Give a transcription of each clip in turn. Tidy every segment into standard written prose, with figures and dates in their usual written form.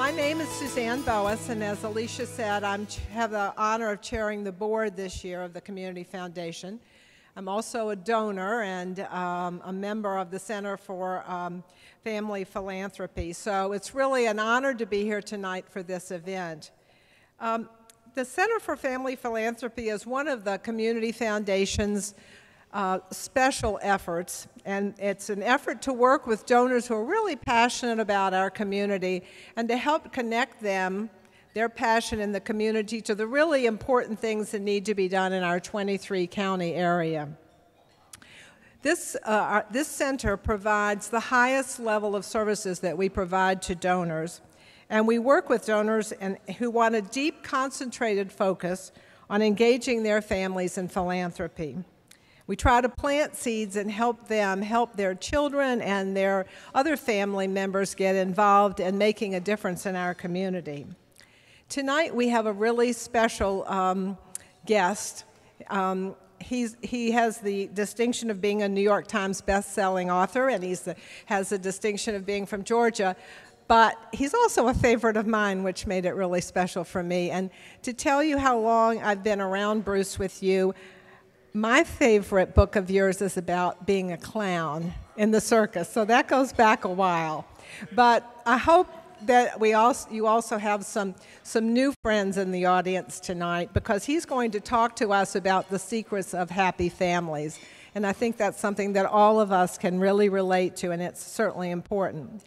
My name is Suzanne Boas, and as Alicia said, I have the honor of chairing the board this year of the Community Foundation. I'm also a donor and a member of the Center for Family Philanthropy, so it's really an honor to be here tonight for this event. The Center for Family Philanthropy is one of the Community Foundation's special efforts, and it's an effort to work with donors who are really passionate about our community and to help connect them, their passion in the community, to the really important things that need to be done in our 23-county area. This center provides the highest level of services that we provide to donors, and we work with donors who want a deep, concentrated focus on engaging their families in philanthropy. We try to plant seeds and help them help their children and their other family members get involved in making a difference in our community. Tonight we have a really special guest. He has the distinction of being a New York Times best-selling author, and he has the distinction of being from Georgia. But he's also a favorite of mine, which made it really special for me. And to tell you how long I've been around, Bruce, with you, my favorite book of yours is about being a clown in the circus, so that goes back a while. But I hope that you also have some new friends in the audience tonight, because he's going to talk to us about the secrets of happy families. And I think that's something that all of us can really relate to, and it's certainly important.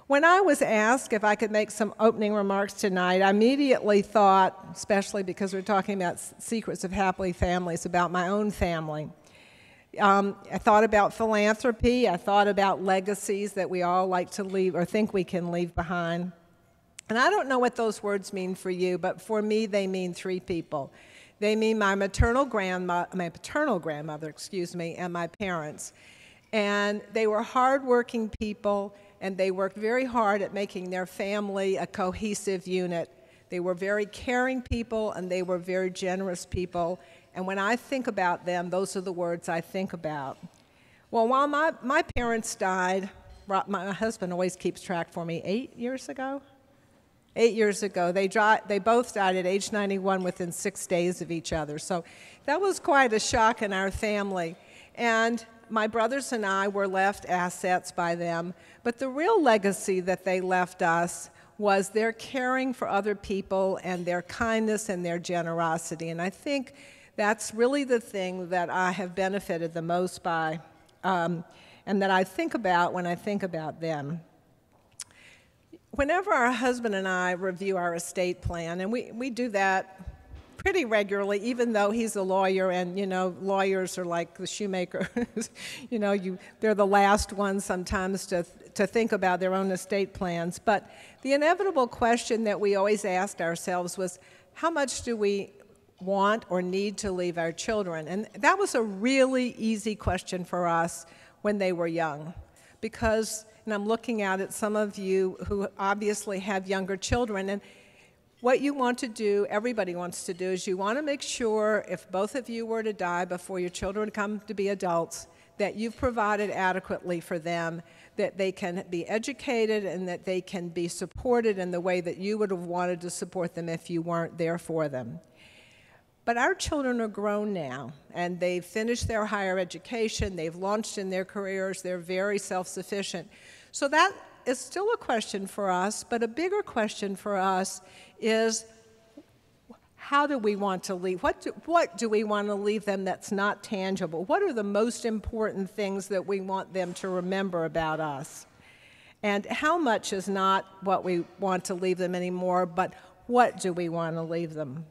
When I was asked if I could make some opening remarks tonight, I immediately thought, especially because we're talking about secrets of happy families, about my own family. I thought about philanthropy. I thought about legacies that we all like to leave or think we can leave behind. And I don't know what those words mean for you, but for me, they mean three people. They mean my paternal grandmother, and my parents. And they were hardworking people, and they worked very hard at making their family a cohesive unit. They were very caring people, and they were very generous people. And when I think about them, those are the words I think about. Well, while my parents died, my husband always keeps track for me, 8 years ago? 8 years ago. They both died at age 91 within 6 days of each other. So that was quite a shock in our family. And my brothers and I were left assets by them, but the real legacy that they left us was their caring for other people and their kindness and their generosity. And I think that's really the thing that I have benefited the most by, and that I think about when I think about them. Whenever our husband and I review our estate plan, and we do that pretty regularly, even though he's a lawyer, and lawyers are like the shoemaker. They're the last ones sometimes to think about their own estate plans. But the inevitable question that we always asked ourselves was, how much do we want or need to leave our children? And that was a really easy question for us when they were young, because, and I'm looking out at some of you who obviously have younger children, and what you want to do, everybody wants to do, is you want to make sure if both of you were to die before your children come to be adults, that you've provided adequately for them, that they can be educated and that they can be supported in the way that you would have wanted to support them if you weren't there for them. But our children are grown now, and they've finished their higher education, they've launched in their careers, they're very self-sufficient. So that is still a question for us, but a bigger question for us is, how do we want to leave? What do we want to leave them that's not tangible? What are the most important things that we want them to remember about us? And how much is not what we want to leave them anymore, but what do we want to leave them?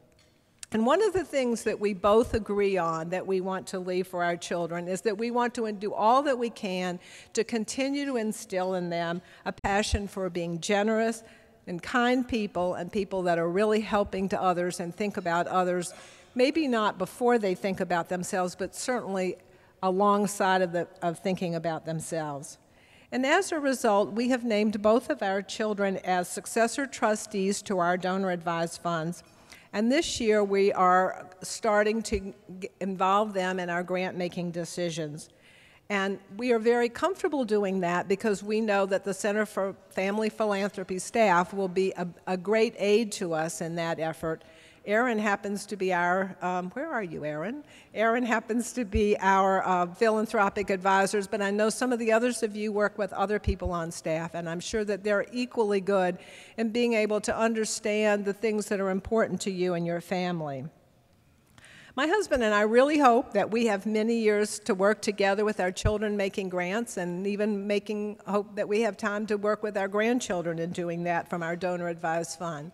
And one of the things that we both agree on that we want to leave for our children is that we want to do all that we can to continue to instill in them a passion for being generous and kind people, and people that are really helping to others and think about others, maybe not before they think about themselves, but certainly alongside of thinking about themselves. And as a result, we have named both of our children as successor trustees to our donor-advised funds. And this year, we are starting to involve them in our grant-making decisions. And we are very comfortable doing that because we know that the Center for Family Philanthropy staff will be a great aid to us in that effort. Aaron happens to be our, where are you, Aaron? Aaron happens to be our philanthropic advisors, but I know some of the others of you work with other people on staff, and I'm sure that they're equally good in being able to understand the things that are important to you and your family. My husband and I really hope that we have many years to work together with our children making grants, and even hope that we have time to work with our grandchildren in doing that from our donor advised fund.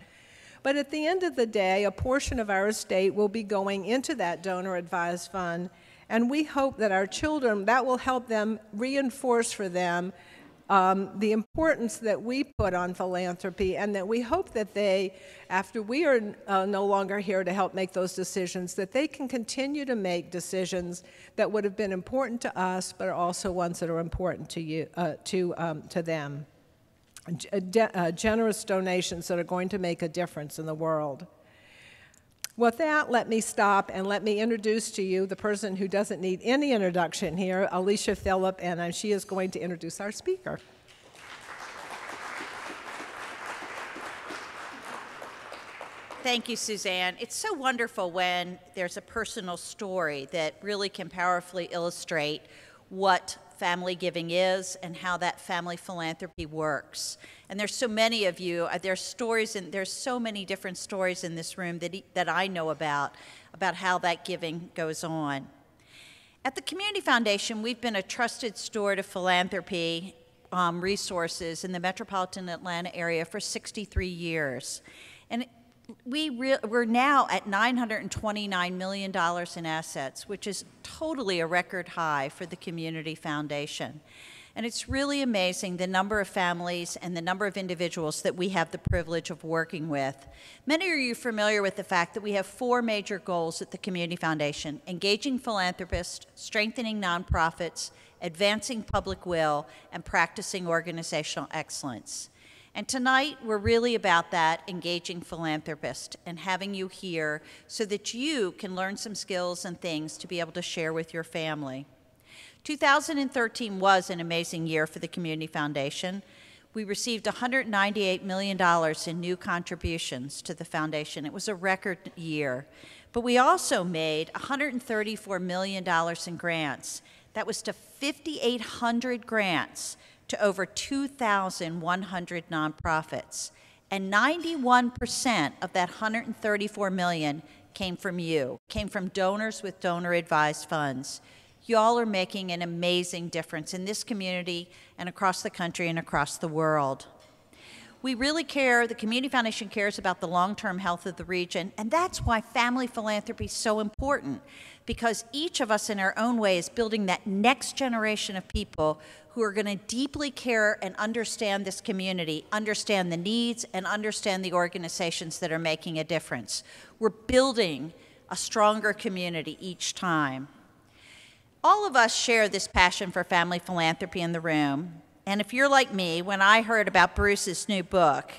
But at the end of the day, a portion of our estate will be going into that donor advised fund, and we hope that our children, that will help them reinforce for them the importance that we put on philanthropy, and that we hope that they, after we are no longer here to help make those decisions, that they can continue to make decisions that would have been important to us, but are also ones that are important to you, to them. Generous donations that are going to make a difference in the world. With that, let me stop and let me introduce to you the person who doesn't need any introduction here, Alicia Phillip, and she is going to introduce our speaker. Thank you, Suzanne. It's so wonderful when there's a personal story that really can powerfully illustrate what family giving is and how that family philanthropy works. And there's so many of you, there's so many different stories in this room that I know about how that giving goes on. At the Community Foundation, we've been a trusted steward of philanthropy resources in the metropolitan Atlanta area for 63 years. And we're now at $929 million in assets, which is totally a record high for the Community Foundation. And it's really amazing the number of families and the number of individuals that we have the privilege of working with. Many of you are familiar with the fact that we have 4 major goals at the Community Foundation: engaging philanthropists, strengthening nonprofits, advancing public will, and practicing organizational excellence. And tonight, we're really about that, engaging philanthropists, and having you here so that you can learn some skills and things to be able to share with your family. 2013 was an amazing year for the Community Foundation. We received $198 million in new contributions to the foundation. It was a record year. But we also made $134 million in grants. That was to 5,800 grants to over 2,100 nonprofits. And 91% of that $134 million came from you, came from donors with donor-advised funds. Y'all are making an amazing difference in this community and across the country and across the world. We really care, the Community Foundation cares about the long-term health of the region, and that's why family philanthropy is so important, because each of us in our own way is building that next generation of people who are going to deeply care and understand this community, understand the needs, and understand the organizations that are making a difference. We're building a stronger community each time. All of us share this passion for family philanthropy in the room. And if you're like me, when I heard about Bruce's new book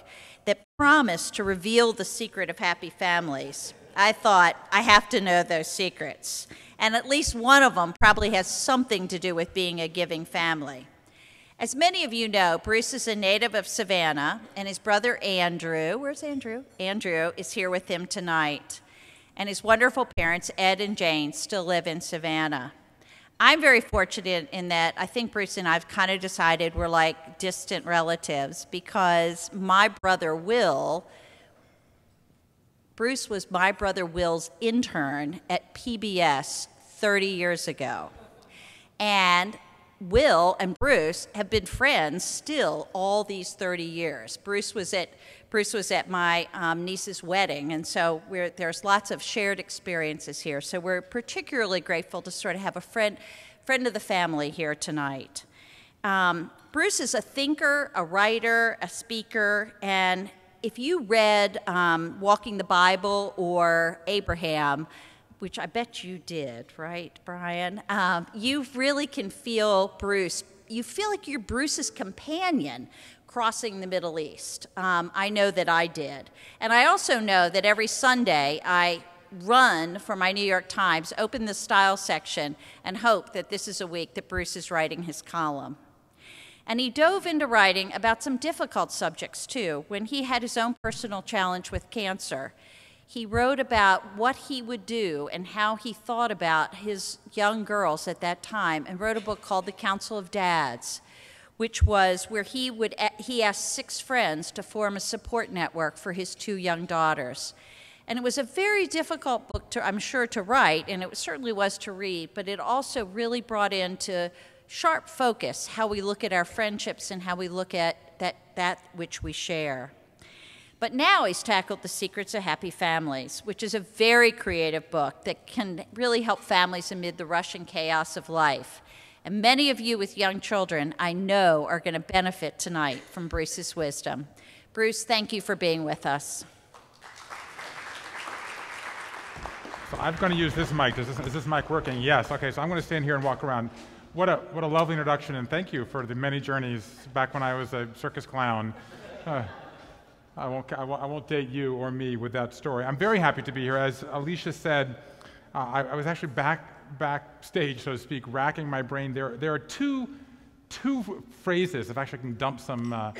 that promised to reveal the secret of happy families, I thought, I have to know those secrets. And at least one of them probably has something to do with being a giving family. As many of you know, Bruce is a native of Savannah, and his brother Andrew, where's Andrew? Andrew is here with him tonight. And his wonderful parents, Ed and Jane, still live in Savannah. I'm very fortunate in that I think Bruce and I have kind of decided we're like distant relatives, because my brother Will, Bruce was my brother Will's intern at PBS 30 years ago. And Will and Bruce have been friends still all these 30 years. Bruce was at my niece's wedding, and so there's lots of shared experiences here. So we're particularly grateful to sort of have a friend of the family here tonight. Bruce is a thinker, a writer, a speaker, and if you read Walking the Bible or Abraham, which I bet you did, right, Brian? You really can feel Bruce. You feel like you're Bruce's companion crossing the Middle East. I know that I did. And I also know that every Sunday I run for my New York Times, open the style section, and hope that this is a week that Bruce is writing his column. And he dove into writing about some difficult subjects, too. When he had his own personal challenge with cancer, he wrote about what he would do and how he thought about his young girls at that time, and wrote a book called The Council of Dads, which was where he asked 6 friends to form a support network for his 2 young daughters. And it was a very difficult book, I'm sure, to write, and it certainly was to read, but it also really brought into sharp focus how we look at our friendships and how we look at that which we share. But now he's tackled The Secrets of Happy Families, which is a very creative book that can really help families amid the rush and chaos of life. And many of you with young children, I know, are going to benefit tonight from Bruce's wisdom. Bruce, thank you for being with us. So I'm going to use this mic. Is this mic working? Yes. Okay, so I'm going to stand here and walk around. What a lovely introduction, and thank you for the many journeys back when I was a circus clown. I won't date you or me with that story. I'm very happy to be here. As Alicia said, I was actually backstage, so to speak, racking my brain. There are two phrases, if actually I can dump some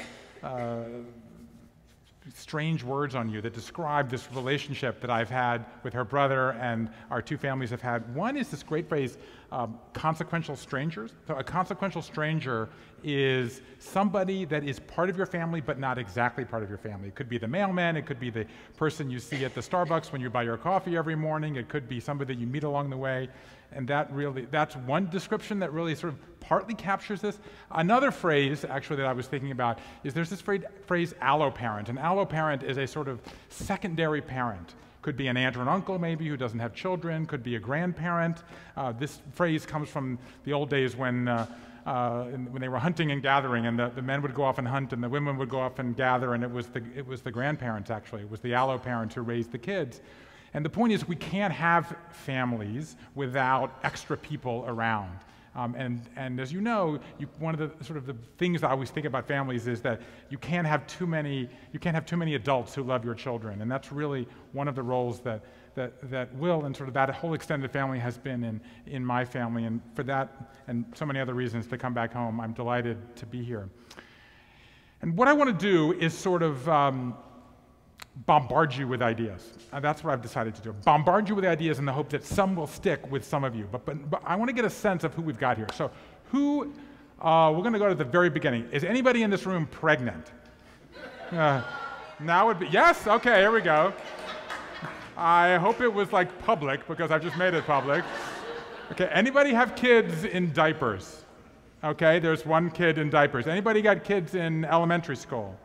strange words on you, that describe this relationship that I've had with her brother and our 2 families have had. One is this great phrase, consequential strangers. So a consequential stranger is somebody that is part of your family but not exactly part of your family. It could be the mailman, it could be the person you see at the Starbucks when you buy your coffee every morning, it could be somebody that you meet along the way, and that's one description that really sort of partly captures this. Another phrase, actually, that I was thinking about is there's this phrase alloparent. An alloparent is a sort of secondary parent. Could be an aunt or an uncle, maybe, who doesn't have children, could be a grandparent. This phrase comes from the old days when they were hunting and gathering, and the men would go off and hunt, and the women would go off and gather, and it was the grandparents, actually. It was the alloparents who raised the kids. And the point is, we can't have families without extra people around. And as you know, one of the sort of the things that I always think about families is that you can't have too many adults who love your children, and that's really one of the roles that Will and sort of that whole extended family has been in my family, and for that and so many other reasons to come back home, I'm delighted to be here. And what I want to do is sort of bombard you with ideas. That's what I've decided to do. Bombard you with ideas in the hope that some will stick with some of you. But I want to get a sense of who we've got here. So we're going to go to the very beginning. Is anybody in this room pregnant? Now would be, yes? Okay, here we go. I hope it was like public because I've just made it public. Okay, anybody have kids in diapers? Okay, there's one kid in diapers. Anybody got kids in elementary school?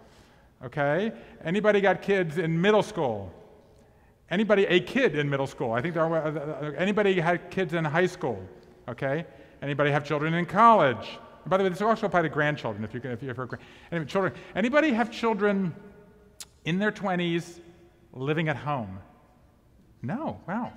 Okay, anybody got kids in middle school? A kid in middle school? I think anybody had kids in high school? Okay, anybody have children in college? And by the way, this also apply to grandchildren if you're children. Anybody have children in their 20s living at home? No, wow.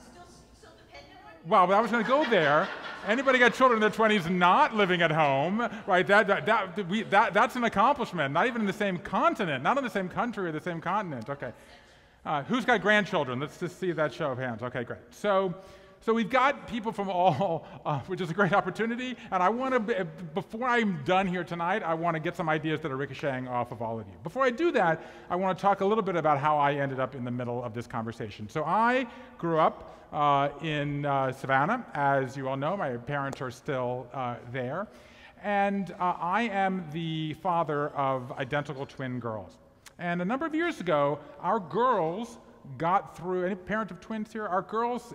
Well, I was going to go there. Anybody got children in their 20s not living at home, right? That's an accomplishment. Not even in the same continent, not in the same country or the same continent. Okay. Who's got grandchildren? Let's just see that show of hands. Okay, great. So we've got people from all, which is a great opportunity. And I want to, before I'm done here tonight, I want to get some ideas that are ricocheting off of all of you. Before I do that, I want to talk a little bit about how I ended up in the middle of this conversation. So I grew up in Savannah. As you all know, my parents are still there. And I am the father of identical twin girls. And a number of years ago, our girls got through, any parent of twins here? Our girls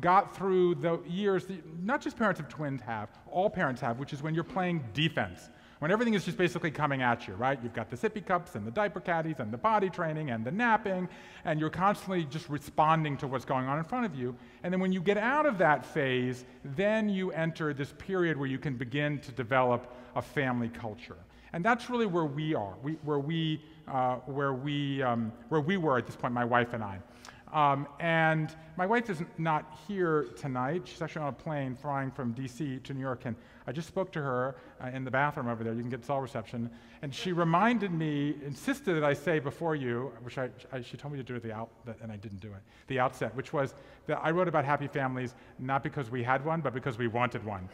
got through the years that not just parents of twins have, all parents have, which is when you're playing defense. When everything is just basically coming at you, right? You've got the sippy cups and the diaper caddies and the potty training and the napping, and you're constantly just responding to what's going on in front of you. And then when you get out of that phase, then you enter this period where you can begin to develop a family culture. And that's really where we are, where we were at this point, my wife and I. And my wife is not here tonight. She's actually on a plane flying from DC to New York, and I just spoke to her in the bathroom over there. You can get cell reception. And she reminded me, insisted that I say before you, which she told me to do at the outset, and I didn't do it, the outset, which was that I wrote about happy families not because we had one, but because we wanted one.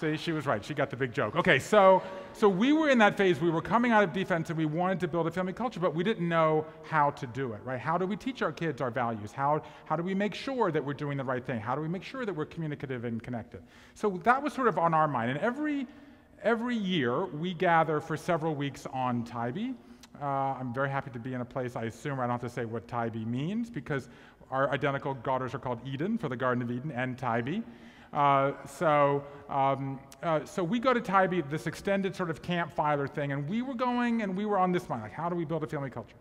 See, she was right. She got the big joke. Okay, so we were in that phase. We were coming out of defense, and we wanted to build a family culture, but we didn't know how to do it, right? How do we teach our kids our values? How do we make sure that we're doing the right thing? How do we make sure that we're communicative and connected? So that was sort of on our mind. And every year, we gather for several weeks on Tybee. I'm very happy to be in a place, I assume I don't have to say what Tybee means, because our identical daughters are called Eden, for the Garden of Eden, and Tybee. So we go to Tybee, this extended sort of Camp Feiler thing, and we were going and we were on this mind, like, how do we build a family culture?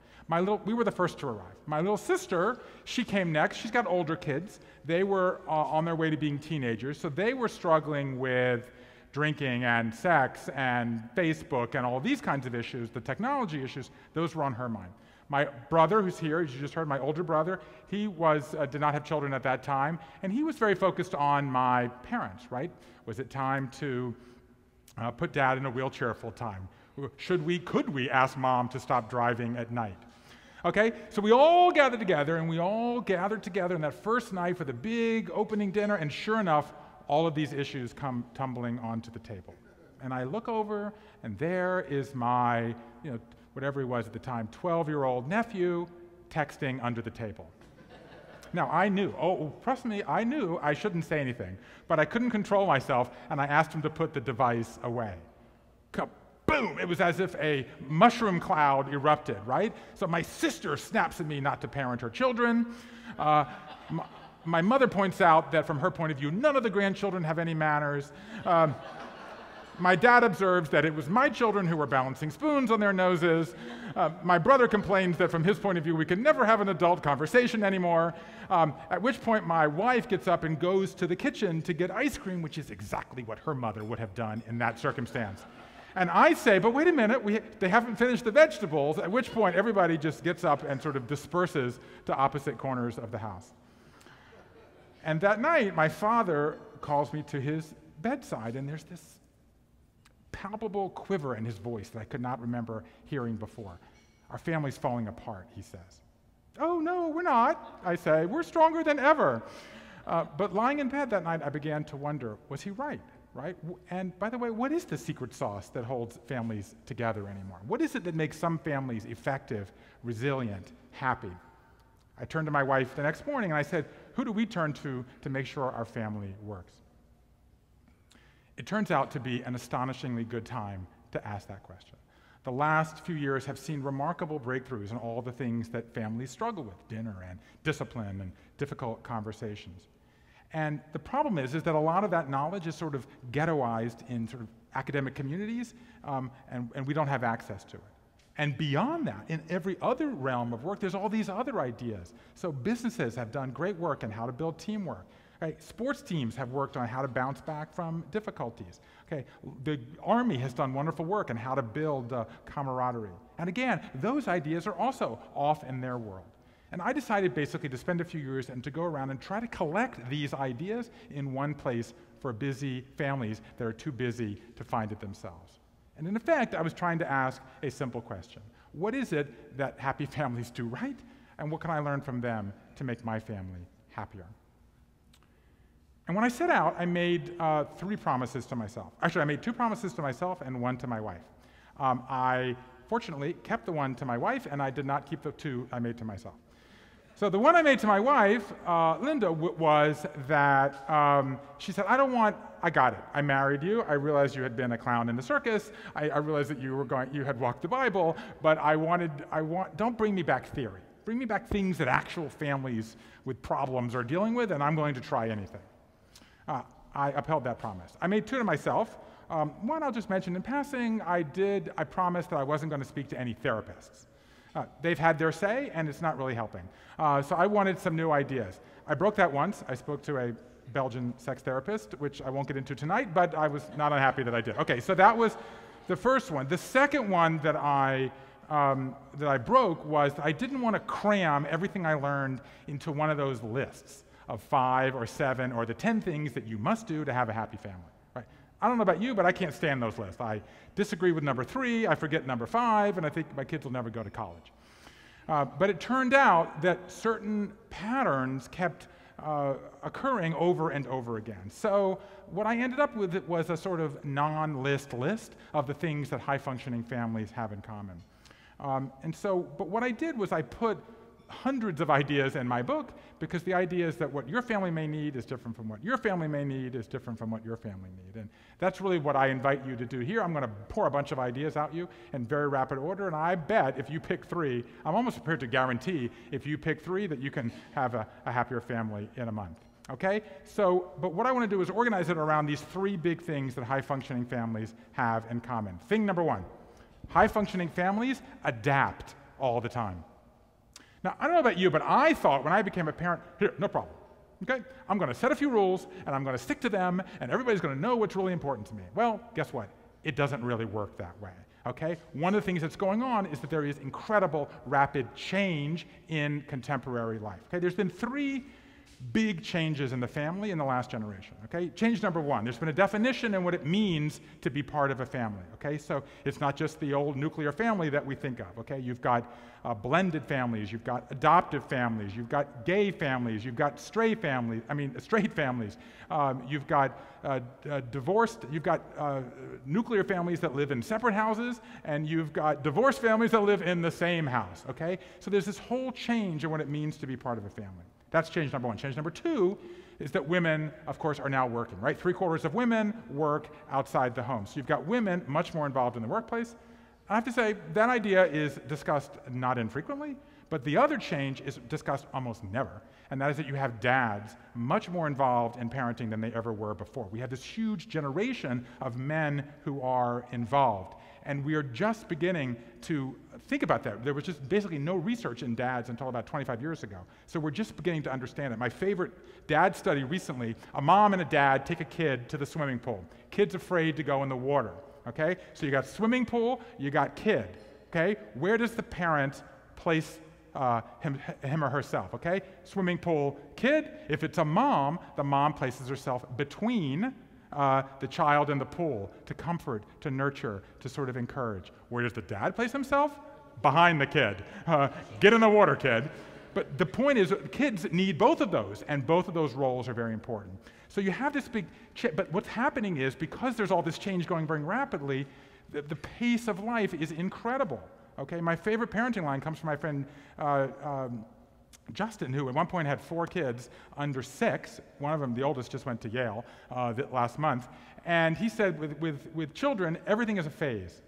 We were the first to arrive. My little sister, she came next. She's got older kids. They were on their way to being teenagers, so they were struggling with drinking and sex and Facebook and all these kinds of issues, the technology issues. Those were on her mind. My brother, who's here, as you just heard, my older brother, he did not have children at that time, and he was very focused on my parents, right? Was it time to put Dad in a wheelchair full time? Could we ask Mom to stop driving at night? Okay, so we all gathered together, and we all gathered together in that first night for the big opening dinner, and sure enough, all of these issues come tumbling onto the table. And I look over, and there is my, whatever he was at the time, 12-year-old nephew texting under the table. Now, I knew, trust me, I knew I shouldn't say anything, but I couldn't control myself, and I asked him to put the device away. Kaboom! It was as if a mushroom cloud erupted, right? So my sister snaps at me not to parent her children. My mother points out that from her point of view, none of the grandchildren have any manners. My dad observes that it was my children who were balancing spoons on their noses. My brother complains that from his point of view, we can never have an adult conversation anymore. At which point my wife gets up and goes to the kitchen to get ice cream, which is exactly what her mother would have done in that circumstance. And I say, but wait a minute, they haven't finished the vegetables, at which point everybody just gets up and sort of disperses to opposite corners of the house. And that night, my father calls me to his bedside, and there's this palpable quiver in his voice that I could not remember hearing before. Our family's falling apart, he says. Oh, no, we're not, I say. We're stronger than ever. But lying in bed that night, I began to wonder, was he right? And by the way, what is the secret sauce that holds families together anymore? What is it that makes some families effective, resilient, happy? I turned to my wife the next morning and I said, who do we turn to make sure our family works? It turns out to be an astonishingly good time to ask that question. The last few years have seen remarkable breakthroughs in all the things that families struggle with, dinner and discipline and difficult conversations. And the problem is that a lot of that knowledge is sort of ghettoized in sort of academic communities, and we don't have access to it. And beyond that, in every other realm of work, there's all these other ideas. So businesses have done great work in how to build teamwork. Right? Sports teams have worked on how to bounce back from difficulties. Okay? The Army has done wonderful work on how to build camaraderie. And again, those ideas are also off in their world. And I decided basically to spend a few years and to go around and try to collect these ideas in one place for busy families that are too busy to find it themselves. And in effect, I was trying to ask a simple question. What is it that happy families do right? And what can I learn from them to make my family happier? And when I set out, I made 3 promises to myself. Actually, I made 2 promises to myself and 1 to my wife. I fortunately kept the 1 to my wife, and I did not keep the 2 I made to myself. So the one I made to my wife, Linda, was that she said, I got it. I married you. I realized you had been a clown in the circus. I realized that you had walked the Bible, but don't bring me back theory. Bring me back things that actual families with problems are dealing with, and I'm going to try anything. I upheld that promise. I made 2 to myself. One I'll just mention in passing. I promised that I wasn't going to speak to any therapists. They've had their say, and it's not really helping. So I wanted some new ideas. I broke that once. I spoke to a Belgian sex therapist, which I won't get into tonight, but I was not unhappy that I did. Okay, so that was the first one. The second one that I that I broke was that I didn't want to cram everything I learned into one of those lists of 5 or 7 or the 10 things that you must do to have a happy family. Right? I don't know about you, but I can't stand those lists. I disagree with number 3, I forget number 5, and I think my kids will never go to college. But it turned out that certain patterns kept occurring over and over again. So what I ended up with was a sort of non-list list of the things that high-functioning families have in common. But what I did was I put hundreds of ideas in my book, because the idea is that what your family may need is different from what your family may need is different from what your family need. And that's really what I invite you to do here. I'm going to pour a bunch of ideas at you in very rapid order, and I bet if you pick 3, I'm almost prepared to guarantee if you pick 3 that you can have a happier family in a month. Okay? But what I want to do is organize it around these 3 big things that high-functioning families have in common. Thing number 1, high-functioning families adapt all the time. Now, I don't know about you, but I thought when I became a parent, here, no problem, okay? I'm going to set a few rules, and I'm going to stick to them, and everybody's going to know what's really important to me. Well, guess what? It doesn't really work that way, okay? One of the things that's going on is that there is incredible rapid change in contemporary life, okay? There's been 3 big changes in the family in the last generation, okay? Change number 1, there's been a definition in what it means to be part of a family, okay? So it's not just the old nuclear family that we think of, okay? You've got blended families, you've got adoptive families, you've got gay families, you've got straight families, you've got divorced, you've got nuclear families that live in separate houses, and you've got divorced families that live in the same house, okay? So there's this whole change in what it means to be part of a family. That's change number 1. Change number 2 is that women, of course, are now working, right? 3/4 of women work outside the home. So you've got women much more involved in the workplace. I have to say, that idea is discussed not infrequently, but the other change is discussed almost never, and that is that you have dads much more involved in parenting than they ever were before. We have this huge generation of men who are involved, and we are just beginning to think about that. There was just basically no research in dads until about 25 years ago, so we're just beginning to understand it. My favorite dad study recently, a mom and a dad take a kid to the swimming pool. Kid's afraid to go in the water. Okay, so you got swimming pool, you got kid. Okay, where does the parent place him or herself? Okay, swimming pool, kid. If it's a mom, the mom places herself between the child and the pool to comfort, to nurture, to sort of encourage. Where does the dad place himself? Behind the kid. Get in the water, kid. But the point is, kids need both of those, and both of those roles are very important. So you have this big but what's happening is, because there's all this change going very rapidly, the pace of life is incredible. Okay, my favorite parenting line comes from my friend Justin, who at one point had 4 kids under 6. One of them, the oldest, just went to Yale last month. And he said with children, everything is a phase,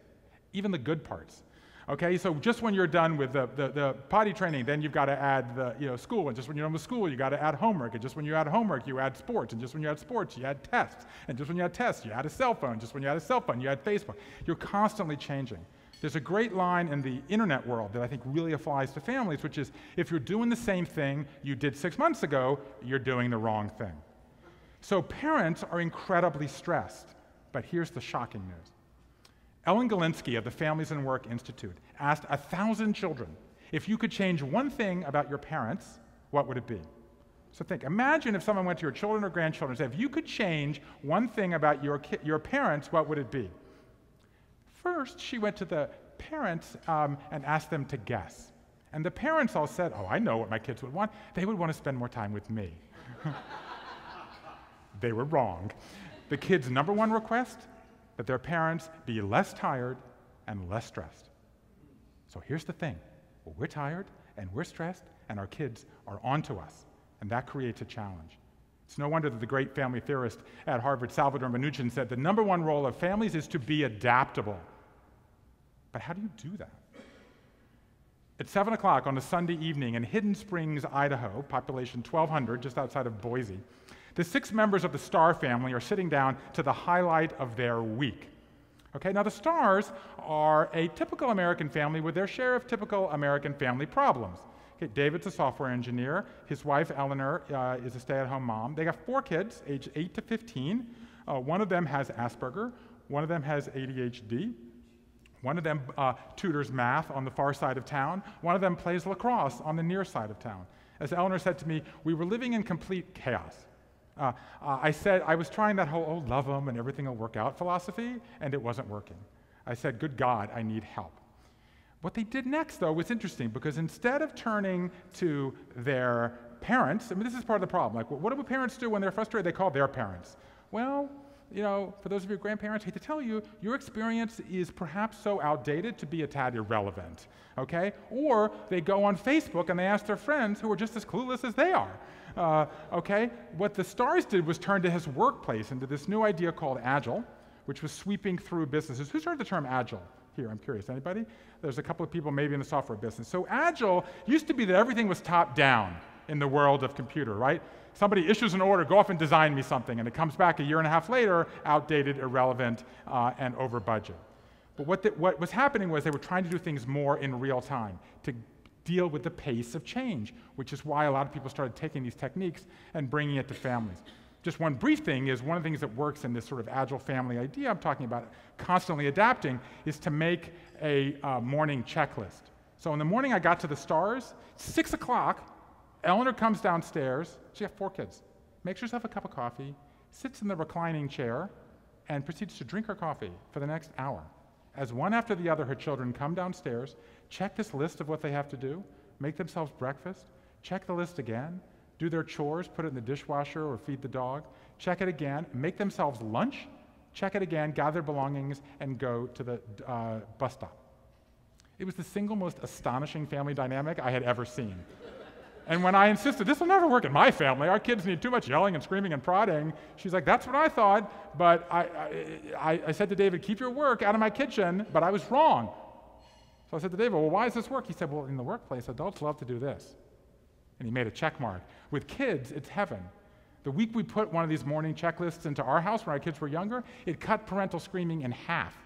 even the good parts. Okay, so just when you're done with the potty training, then you've got to add the school, and just when you're done with school, you got to add homework, and just when you add homework, you add sports, and just when you add sports, you add tests, and just when you add tests, you add a cell phone, just when you add a cell phone, you add Facebook. You're constantly changing. There's a great line in the internet world that I think really applies to families, which is, if you're doing the same thing you did 6 months ago, you're doing the wrong thing. So parents are incredibly stressed, but here's the shocking news. Ellen Galinsky of the Families and Work Institute asked 1,000 children, if you could change one thing about your parents, what would it be? So imagine if someone went to your children or grandchildren and said, if you could change one thing about your parents, what would it be? First, she went to the parents and asked them to guess. And the parents all said, oh, I know what my kids would want. They would want to spend more time with me. They were wrong. The kids' number 1 request, that their parents be less tired and less stressed. So here's the thing. Well, we're tired and we're stressed and our kids are onto us, and that creates a challenge. It's no wonder that the great family theorist at Harvard, Salvador Minuchin, said the number 1 role of families is to be adaptable. But how do you do that? At 7 o'clock on a Sunday evening in Hidden Springs, Idaho, population 1,200, just outside of Boise, the 6 members of the Starr family are sitting down to the highlight of their week. Okay, now the Starrs are a typical American family with their share of typical American family problems. Okay, David's a software engineer. His wife, Eleanor, is a stay-at-home mom. They got 4 kids, aged 8 to 15. One of them has Asperger. One of them has ADHD. One of them tutors math on the far side of town. One of them plays lacrosse on the near side of town. As Eleanor said to me, we were living in complete chaos. I said I was trying that whole, oh, love them and everything will work out philosophy, and it wasn't working. I said, good God, I need help. What they did next, though, was interesting, because instead of turning to their parents, I mean, this is part of the problem. Like, what do parents do when they're frustrated? They call their parents. Well, you know, for those of you grandparents, I hate to tell you, your experience is perhaps so outdated to be a tad irrelevant, okay? Or they go on Facebook and they ask their friends who are just as clueless as they are, okay? What the stars did was turn to his workplace into this new idea called Agile, which was sweeping through businesses. Who's heard the term Agile here? I'm curious, anybody? There's a couple of people maybe in the software business. So Agile used to be that everything was top down in the world of computer, right? Somebody issues an order, go off and design me something, and it comes back a year and a half later, outdated, irrelevant, and over budget. But what was happening was they were trying to do things more in real time to deal with the pace of change, which is why a lot of people started taking these techniques and bringing it to families. Just one brief thing is one of the things that works in this sort of agile family idea I'm talking about, constantly adapting, is to make a morning checklist. So in the morning I got to the stars, 6 o'clock, Eleanor comes downstairs, she has 4 kids, makes herself a cup of coffee, sits in the reclining chair, and proceeds to drink her coffee for the next hour. As one after the other, her children come downstairs, check this list of what they have to do, make themselves breakfast, check the list again, do their chores, put it in the dishwasher or feed the dog, check it again, make themselves lunch, check it again, gather their belongings, and go to the bus stop. It was the single most astonishing family dynamic I had ever seen. And when I insisted, this will never work in my family, our kids need too much yelling and screaming and prodding, she's like, that's what I thought, but I said to David, keep your work out of my kitchen, but I was wrong. So I said to David, well, why does this work? He said, well, in the workplace, adults love to do this. And he made a check mark. With kids, it's heaven. The week we put one of these morning checklists into our house when our kids were younger, it cut parental screaming in half.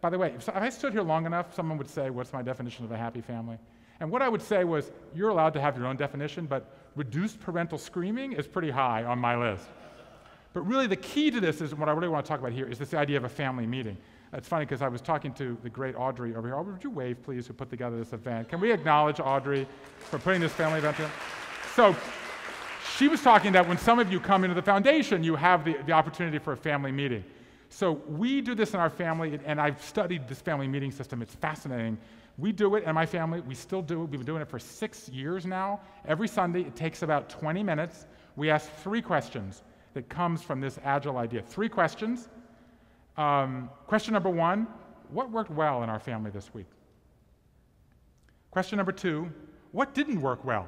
By the way, if I stood here long enough, someone would say, what's my definition of a happy family? And what I would say was, you're allowed to have your own definition, but reduced parental screaming is pretty high on my list. But really the key to this is, what I really want to talk about here, is this idea of a family meeting. It's funny because I was talking to the great Audrey over here. Audrey, would you wave, please, who put together this event? Can we acknowledge Audrey for putting this family event together? So she was talking that when some of you come into the foundation, you have the opportunity for a family meeting. So we do this in our family, and I've studied this family meeting system. It's fascinating. We do it in my family. We still do it. We've been doing it for 6 years now. Every Sunday, it takes about 20 minutes. We ask 3 questions that comes from this agile idea. 3 questions. Question number 1, what worked well in our family this week? Question number 2, what didn't work well?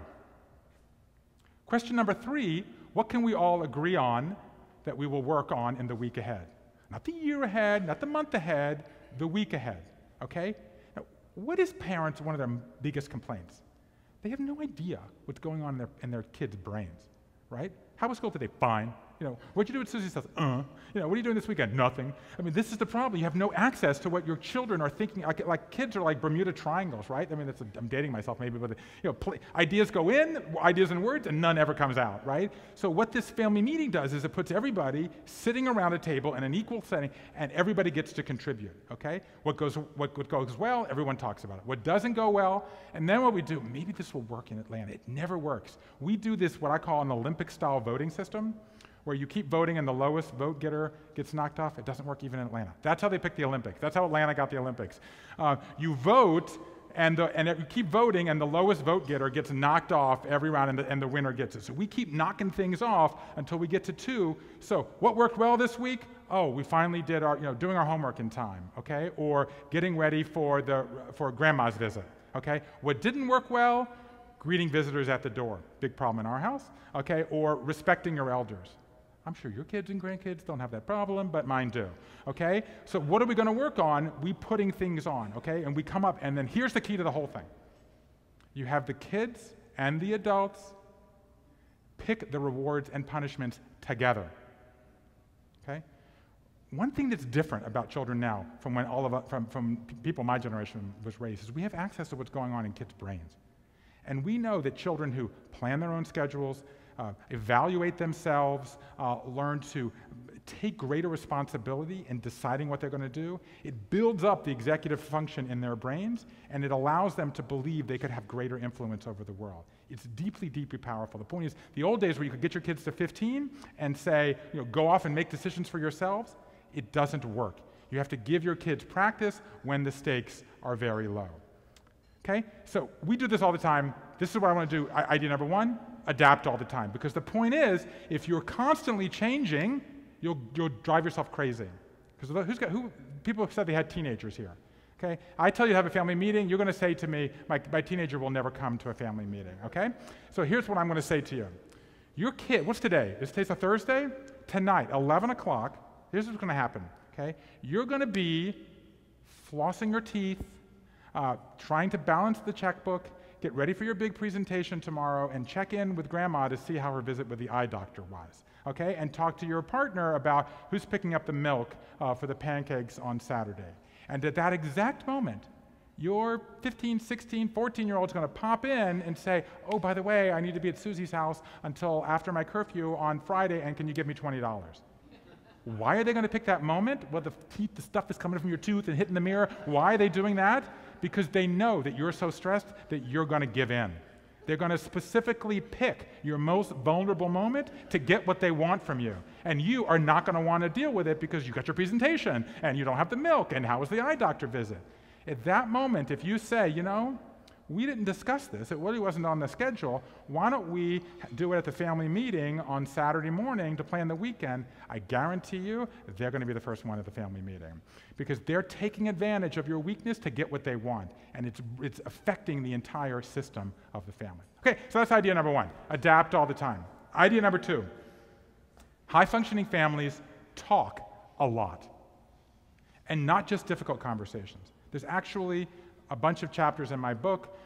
Question number 3, what can we all agree on that we will work on in the week ahead? Not the year ahead, not the month ahead, the week ahead, okay? Now, what is parents, one of their biggest complaints? They have no idea what's going on in their kids' brains, right? How was school today? Fine. You know, what'd you do at Susie's house? You know, what are you doing this weekend? Nothing. I mean, this is the problem. You have no access to what your children are thinking. Like kids are like Bermuda triangles, right? I mean, I'm dating myself maybe, but ideas go in, ideas and words, and none ever comes out, right? So what this family meeting does is it puts everybody sitting around a table in an equal setting, and everybody gets to contribute, okay? What goes well, everyone talks about it. What doesn't go well, and then what we do, maybe this will work in Atlanta. It never works. We do this, what I call an Olympic-style voting system, where you keep voting and the lowest vote getter gets knocked off. It doesn't work even in Atlanta. That's how they picked the Olympics. That's how Atlanta got the Olympics. You vote, and you keep voting, and the lowest vote getter gets knocked off every round, and the winner gets it. So we keep knocking things off until we get to 2. So what worked well this week? Oh, we finally did doing our homework in time, okay? Or getting ready for grandma's visit, okay? What didn't work well? Greeting visitors at the door. Big problem in our house, okay? Or respecting your elders. I'm sure your kids and grandkids don't have that problem, but mine do, okay? So what are we going to work on? We putting things on, okay? And we come up, and then here's the key to the whole thing. You have the kids and the adults pick the rewards and punishments together, okay? One thing that's different about children now from when from people my generation was raised is we have access to what's going on in kids' brains. And we know that children who plan their own schedules, evaluate themselves, learn to take greater responsibility in deciding what they're going to do, it builds up the executive function in their brains, and it allows them to believe they could have greater influence over the world. It's deeply, deeply powerful. The point is, the old days where you could get your kids to 15 and say, go off and make decisions for yourselves, it doesn't work. You have to give your kids practice when the stakes are very low. Okay? So we do this all the time. This is what I want to do. Idea number one, adapt all the time. Because the point is, if you're constantly changing, you'll drive yourself crazy. Because people have said they had teenagers here. Okay? I tell you to have a family meeting, you're going to say to me, my teenager will never come to a family meeting. Okay? So here's what I'm going to say to you. Your kid, what's today? Today's a Thursday? Tonight, 11 o'clock, here's what's going to happen. Okay? You're going to be flossing your teeth, trying to balance the checkbook, get ready for your big presentation tomorrow, and check in with grandma to see how her visit with the eye doctor was. Okay? And talk to your partner about who's picking up the milk for the pancakes on Saturday. And at that exact moment, your 15, 16, 14-year-old is going to pop in and say, oh, by the way, I need to be at Susie's house until after my curfew on Friday, and can you give me $20? Why are they going to pick that moment? Well, the stuff is coming from your tooth and hitting the mirror. Why are they doing that? Because they know that you're so stressed that you're going to give in. They're going to specifically pick your most vulnerable moment to get what they want from you. And you are not going to want to deal with it because you got your presentation and you don't have the milk, and how was the eye doctor visit? At that moment, if you say, we didn't discuss this, it really wasn't on the schedule, why don't we do it at the family meeting on Saturday morning to plan the weekend? I guarantee you they're going to be the first one at the family meeting because they're taking advantage of your weakness to get what they want, and it's affecting the entire system of the family. Okay, so that's idea number one, adapt all the time. Idea number two, high-functioning families talk a lot, and not just difficult conversations. There's actually a bunch of chapters in my book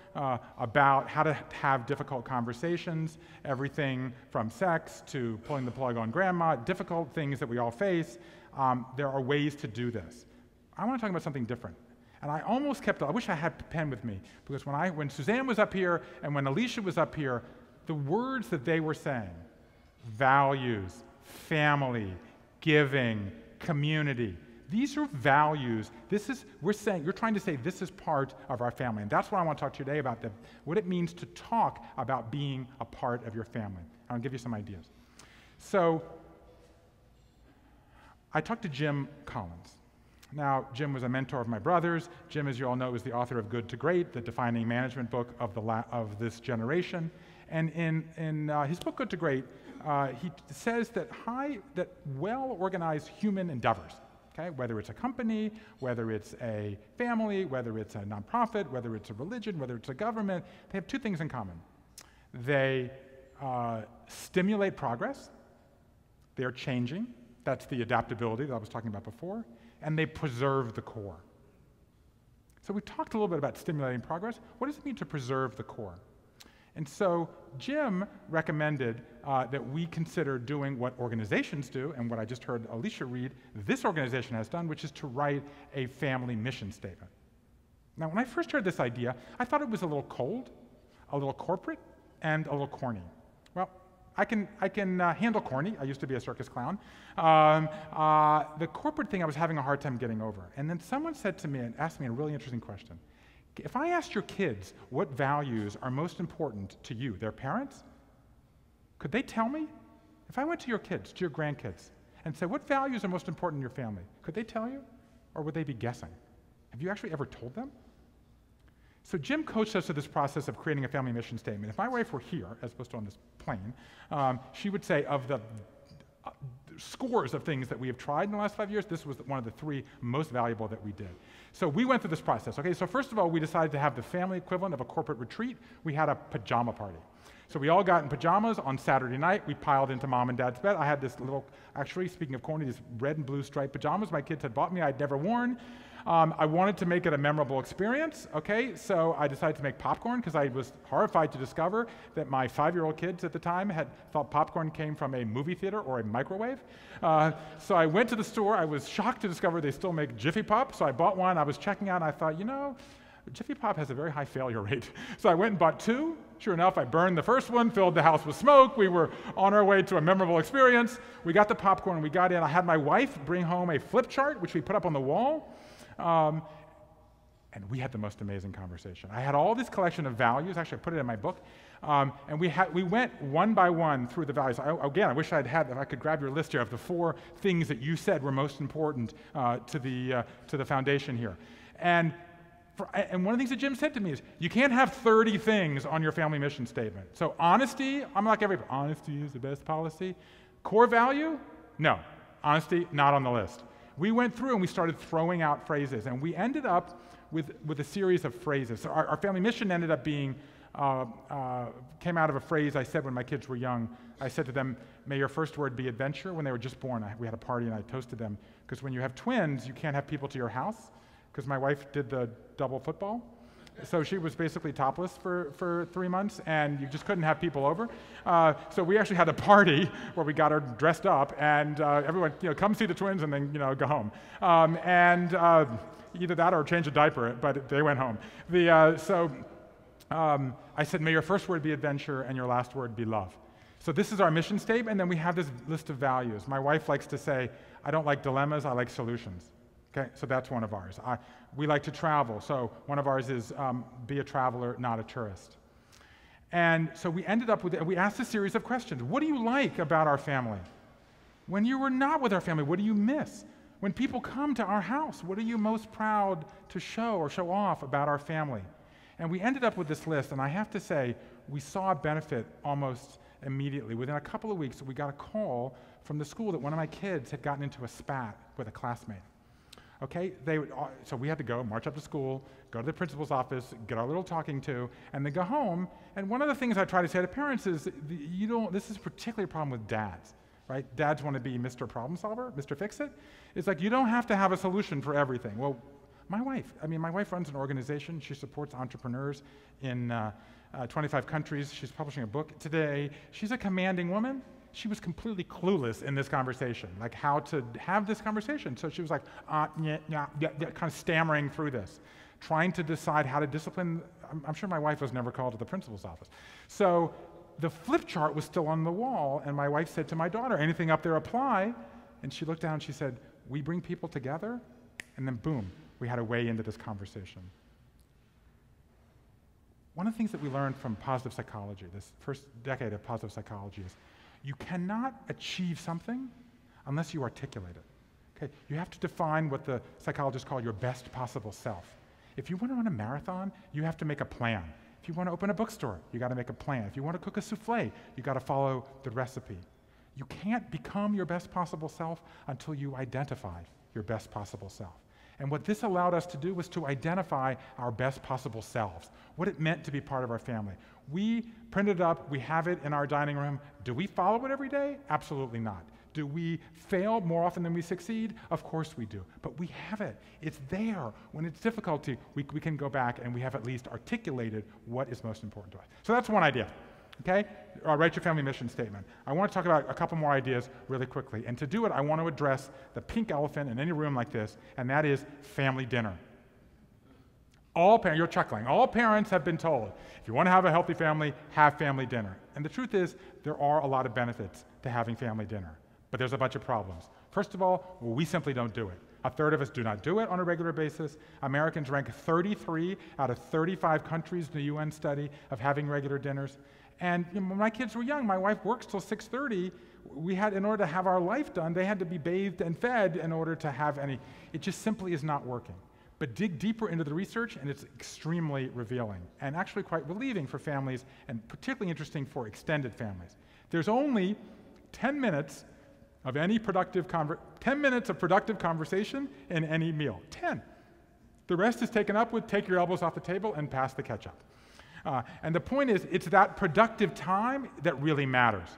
about how to have difficult conversations, everything from sex to pulling the plug on grandma, difficult things that we all face. There are ways to do this. I want to talk about something different. And I almost I wish I had a pen with me, because when Suzanne was up here and when Alicia was up here, the words that they were saying, values, family, giving, community, these are values. You're trying to say this is part of our family. And that's what I want to talk to you today about, what it means to talk about being a part of your family. I'll give you some ideas. So, I talked to Jim Collins. Now, Jim was a mentor of my brother's. Jim, as you all know, is the author of Good to Great, the defining management book of this generation. And in his book, Good to Great, he says that well-organized human endeavors, okay, whether it's a company, whether it's a family, whether it's a nonprofit, whether it's a religion, whether it's a government, they have two things in common. They stimulate progress. They're changing. That's the adaptability that I was talking about before. And they preserve the core. So we talked a little bit about stimulating progress. What does it mean to preserve the core? And so Jim recommended that we consider doing what organizations do, and what I just heard Alicia read, this organization has done, which is to write a family mission statement. Now, when I first heard this idea, I thought it was a little cold, a little corporate, and a little corny. Well, I can handle corny. I used to be a circus clown. The corporate thing I was having a hard time getting over. And then someone said to me and asked me a really interesting question. If I asked your kids what values are most important to you, their parents, could they tell me? If I went to your kids, to your grandkids, and said, what values are most important in your family, could they tell you? Or would they be guessing? Have you actually ever told them? So Jim coached us to this process of creating a family mission statement. If my wife were here, as opposed to on this plane, she would say, of the scores of things that we have tried in the last 5 years, this was one of the 3 most valuable that we did. So we went through this process. Okay, so first of all, we decided to have the family equivalent of a corporate retreat. We had a pajama party. So we all got in pajamas on Saturday night. We piled into mom and dad's bed. I had this little, actually, speaking of corny, these red and blue striped pajamas my kids had bought me, I'd never worn. I wanted to make it a memorable experience, okay? So I decided to make popcorn because I was horrified to discover that my 5-year-old kids at the time had thought popcorn came from a movie theater or a microwave. So I went to the store. I was shocked to discover they still make Jiffy Pop. So I bought one. I was checking out, and I thought, Jiffy Pop has a very high failure rate. So I went and bought 2. Sure enough, I burned the first one, filled the house with smoke. We were on our way to a memorable experience. We got the popcorn, we got in. I had my wife bring home a flip chart, which we put up on the wall. And we had the most amazing conversation. I had all this collection of values. Actually, I put it in my book. And we went one by one through the values. Again, I wish if I could grab your list here of the 4 things that you said were most important to the foundation here. And one of the things that Jim said to me is, you can't have 30 things on your family mission statement. So honesty, I'm like everybody, honesty is the best policy. Core value? No. Honesty, not on the list. We went through and we started throwing out phrases, and we ended up with a series of phrases. So our family mission ended up being, came out of a phrase I said when my kids were young. I said to them, may your first word be adventure. When they were just born, we had a party and I toasted them, because when you have twins, you can't have people to your house, because my wife did the double football. So she was basically topless for 3 months, and you just couldn't have people over. So we actually had a party where we got her dressed up, and everyone, come see the twins and then, go home. Either that or change a diaper, but they went home. I said, may your first word be adventure and your last word be love. So this is our mission statement, and then we have this list of values. My wife likes to say, I don't like dilemmas, I like solutions. Okay, so that's one of ours. We like to travel, so one of ours is be a traveler, not a tourist. And so we ended up we asked a series of questions. What do you like about our family? When you were not with our family, what do you miss? When people come to our house, what are you most proud to show or show off about our family? And we ended up with this list, and I have to say, we saw a benefit almost immediately. Within a couple of weeks, we got a call from the school that one of my kids had gotten into a spat with a classmate. Okay, so we had to go, march up to school, go to the principal's office, get our little talking to, and then go home. And one of the things I try to say to parents is, this is particularly a problem with dads, right? Dads want to be Mr. Problem Solver, Mr. Fix-It. It's like, you don't have to have a solution for everything. Well, my wife runs an organization. She supports entrepreneurs in 25 countries. She's publishing a book today. She's a commanding woman. She was completely clueless in this conversation, like how to have this conversation. So she was like, kind of stammering through this, trying to decide how to discipline. I'm sure my wife was never called to the principal's office. So the flip chart was still on the wall, and my wife said to my daughter, anything up there apply? And she looked down and she said, we bring people together? And then boom, we had a way into this conversation. One of the things that we learned from positive psychology, this first decade of positive psychology, is you cannot achieve something unless you articulate it. Okay? You have to define what the psychologists call your best possible self. If you want to run a marathon, you have to make a plan. If you want to open a bookstore, you got to make a plan. If you want to cook a souffle, you got to follow the recipe. You can't become your best possible self until you identify your best possible self. And what this allowed us to do was to identify our best possible selves, what it meant to be part of our family. We printed it up, we have it in our dining room. Do we follow it every day? Absolutely not. Do we fail more often than we succeed? Of course we do. But we have it. It's there. When it's difficulty, we can go back and we have at least articulated what is most important to us. So that's one idea. Okay? Write your family mission statement. I want to talk about a couple more ideas really quickly. And to do it, I want to address the pink elephant in any room like this, and that is family dinner. All parents, you're chuckling, all parents have been told, if you want to have a healthy family, have family dinner. And the truth is, there are a lot of benefits to having family dinner, but there's a bunch of problems. First of all, we simply don't do it. A third of us do not do it on a regular basis. Americans rank 33 out of 35 countries in the UN study of having regular dinners. And when my kids were young, my wife works till 6:30. In order to have our life done, they had to be bathed and fed in order to have any. It just simply is not working. But dig deeper into the research, and it's extremely revealing and actually quite relieving for families, and particularly interesting for extended families. There's only 10 minutes of productive conversation in any meal. 10. The rest is taken up with take your elbows off the table and pass the ketchup. And the point is, it's that productive time that really matters.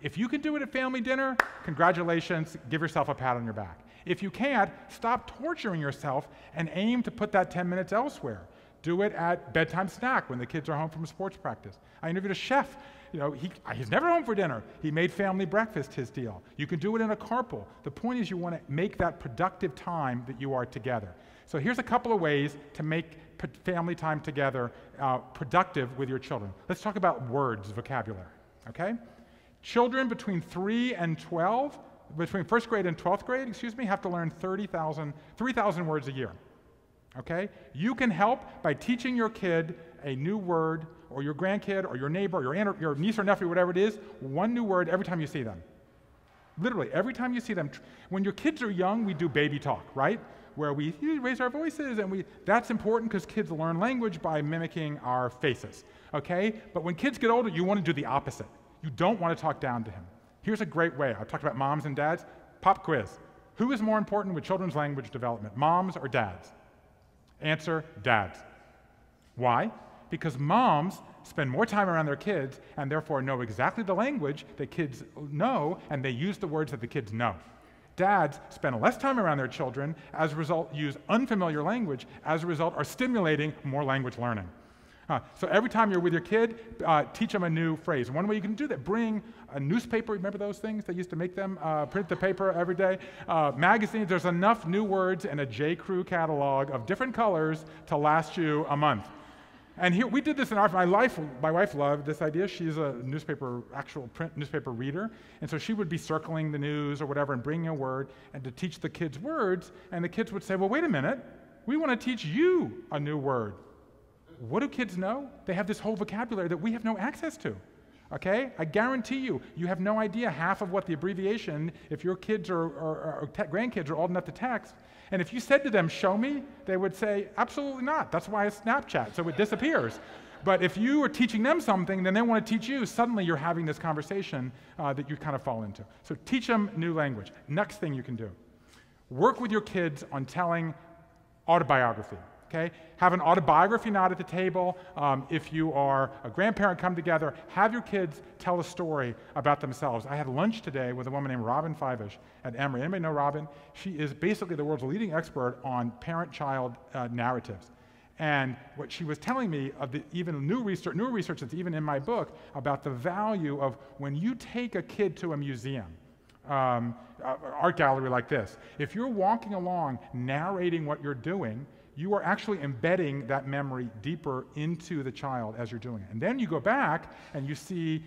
If you can do it at family dinner, congratulations, give yourself a pat on your back. If you can't, stop torturing yourself and aim to put that 10 minutes elsewhere. Do it at bedtime snack when the kids are home from sports practice. I interviewed a chef he's never home for dinner. He made family breakfast his deal. You can do it in a carpool. The point is you want to make that productive time that you are together. So here's a couple of ways to make family time together productive with your children. Let's talk about words, vocabulary, okay? Children between 3 and 12, between first grade and 12th grade, have to learn 3,000 words a year, okay? You can help by teaching your kid a new word, or your grandkid, or your neighbor, or your aunt, or your niece or nephew, whatever it is, one new word every time you see them. Literally, every time you see them. When your kids are young, we do baby talk, right? Where we raise our voices, and that's important because kids learn language by mimicking our faces, okay? But when kids get older, you want to do the opposite. You don't want to talk down to him. Here's a great way. I talked about moms and dads. Pop quiz. Who is more important with children's language development, moms or dads? Answer, dads. Why? Because moms spend more time around their kids and therefore know exactly the language that kids know, and they use the words that the kids know. Dads spend less time around their children, as a result use unfamiliar language, as a result are stimulating more language learning. So every time you're with your kid, teach them a new phrase. One way you can do that, bring a newspaper. Remember those things? They used to make them print the paper every day. Magazines, there's enough new words in a J. Crew catalog of different colors to last you a month. And here, we did this in my wife loved this idea. She's a actual print newspaper reader. And so she would be circling the news or whatever and bringing a word and to teach the kids words. And the kids would say, well, wait a minute. We want to teach you a new word. What do kids know? They have this whole vocabulary that we have no access to, okay? I guarantee you have no idea half of what the abbreviation, if your kids or grandkids are old enough to text, and if you said to them, show me, they would say, absolutely not. That's why it's Snapchat, so it disappears. But if you are teaching them something, then they want to teach you, suddenly you're having this conversation that you kind of fall into. So teach them new language. Next thing you can do, work with your kids on telling autobiography. Okay? Have an autobiography night at the table. If you are a grandparent, come together. Have your kids tell a story about themselves. I had lunch today with a woman named Robin Feiler at Emory. Anybody know Robin? She is basically the world's leading expert on parent-child narratives. And what she was telling me of even newer research that's even in my book about the value of when you take a kid to a museum, art gallery like this, if you're walking along narrating what you're doing, you are actually embedding that memory deeper into the child as you're doing it. And then you go back and you see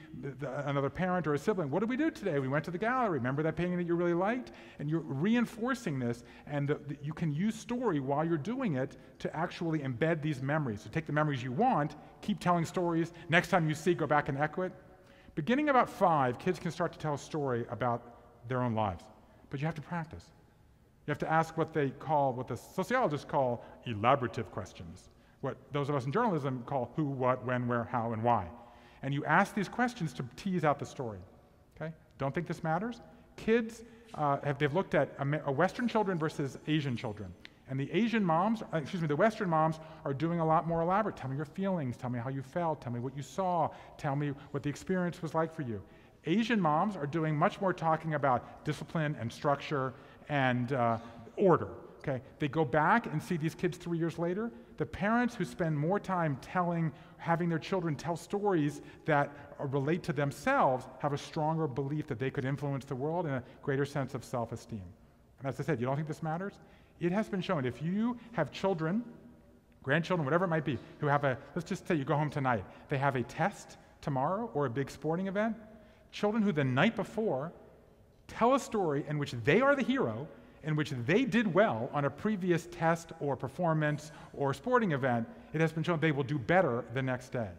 another parent or a sibling. What did we do today? We went to the gallery. Remember that painting that you really liked? And you're reinforcing this, and you can use story while you're doing it to actually embed these memories. So take the memories you want, keep telling stories. Next time you see, go back and echo it. Beginning about 5, kids can start to tell a story about their own lives. But you have to practice. You have to ask what the sociologists call elaborative questions, what those of us in journalism call who, what, when, where, how, and why. And you ask these questions to tease out the story, okay? Don't think this matters? Kids, they've looked at Western children versus Asian children. And the Western moms are doing a lot more elaborate. Tell me your feelings, tell me how you felt, tell me what you saw, tell me what the experience was like for you. Asian moms are doing much more talking about discipline and structure and order, okay? They go back and see these kids 3 years later. The parents who spend more time having their children tell stories that relate to themselves have a stronger belief that they could influence the world and a greater sense of self-esteem. And as I said, you don't think this matters? It has been shown if you have children, grandchildren, whatever it might be, who have let's just say you go home tonight, they have a test tomorrow or a big sporting event, children who the night before tell a story in which they are the hero, in which they did well on a previous test or performance or sporting event, it has been shown they will do better the next day.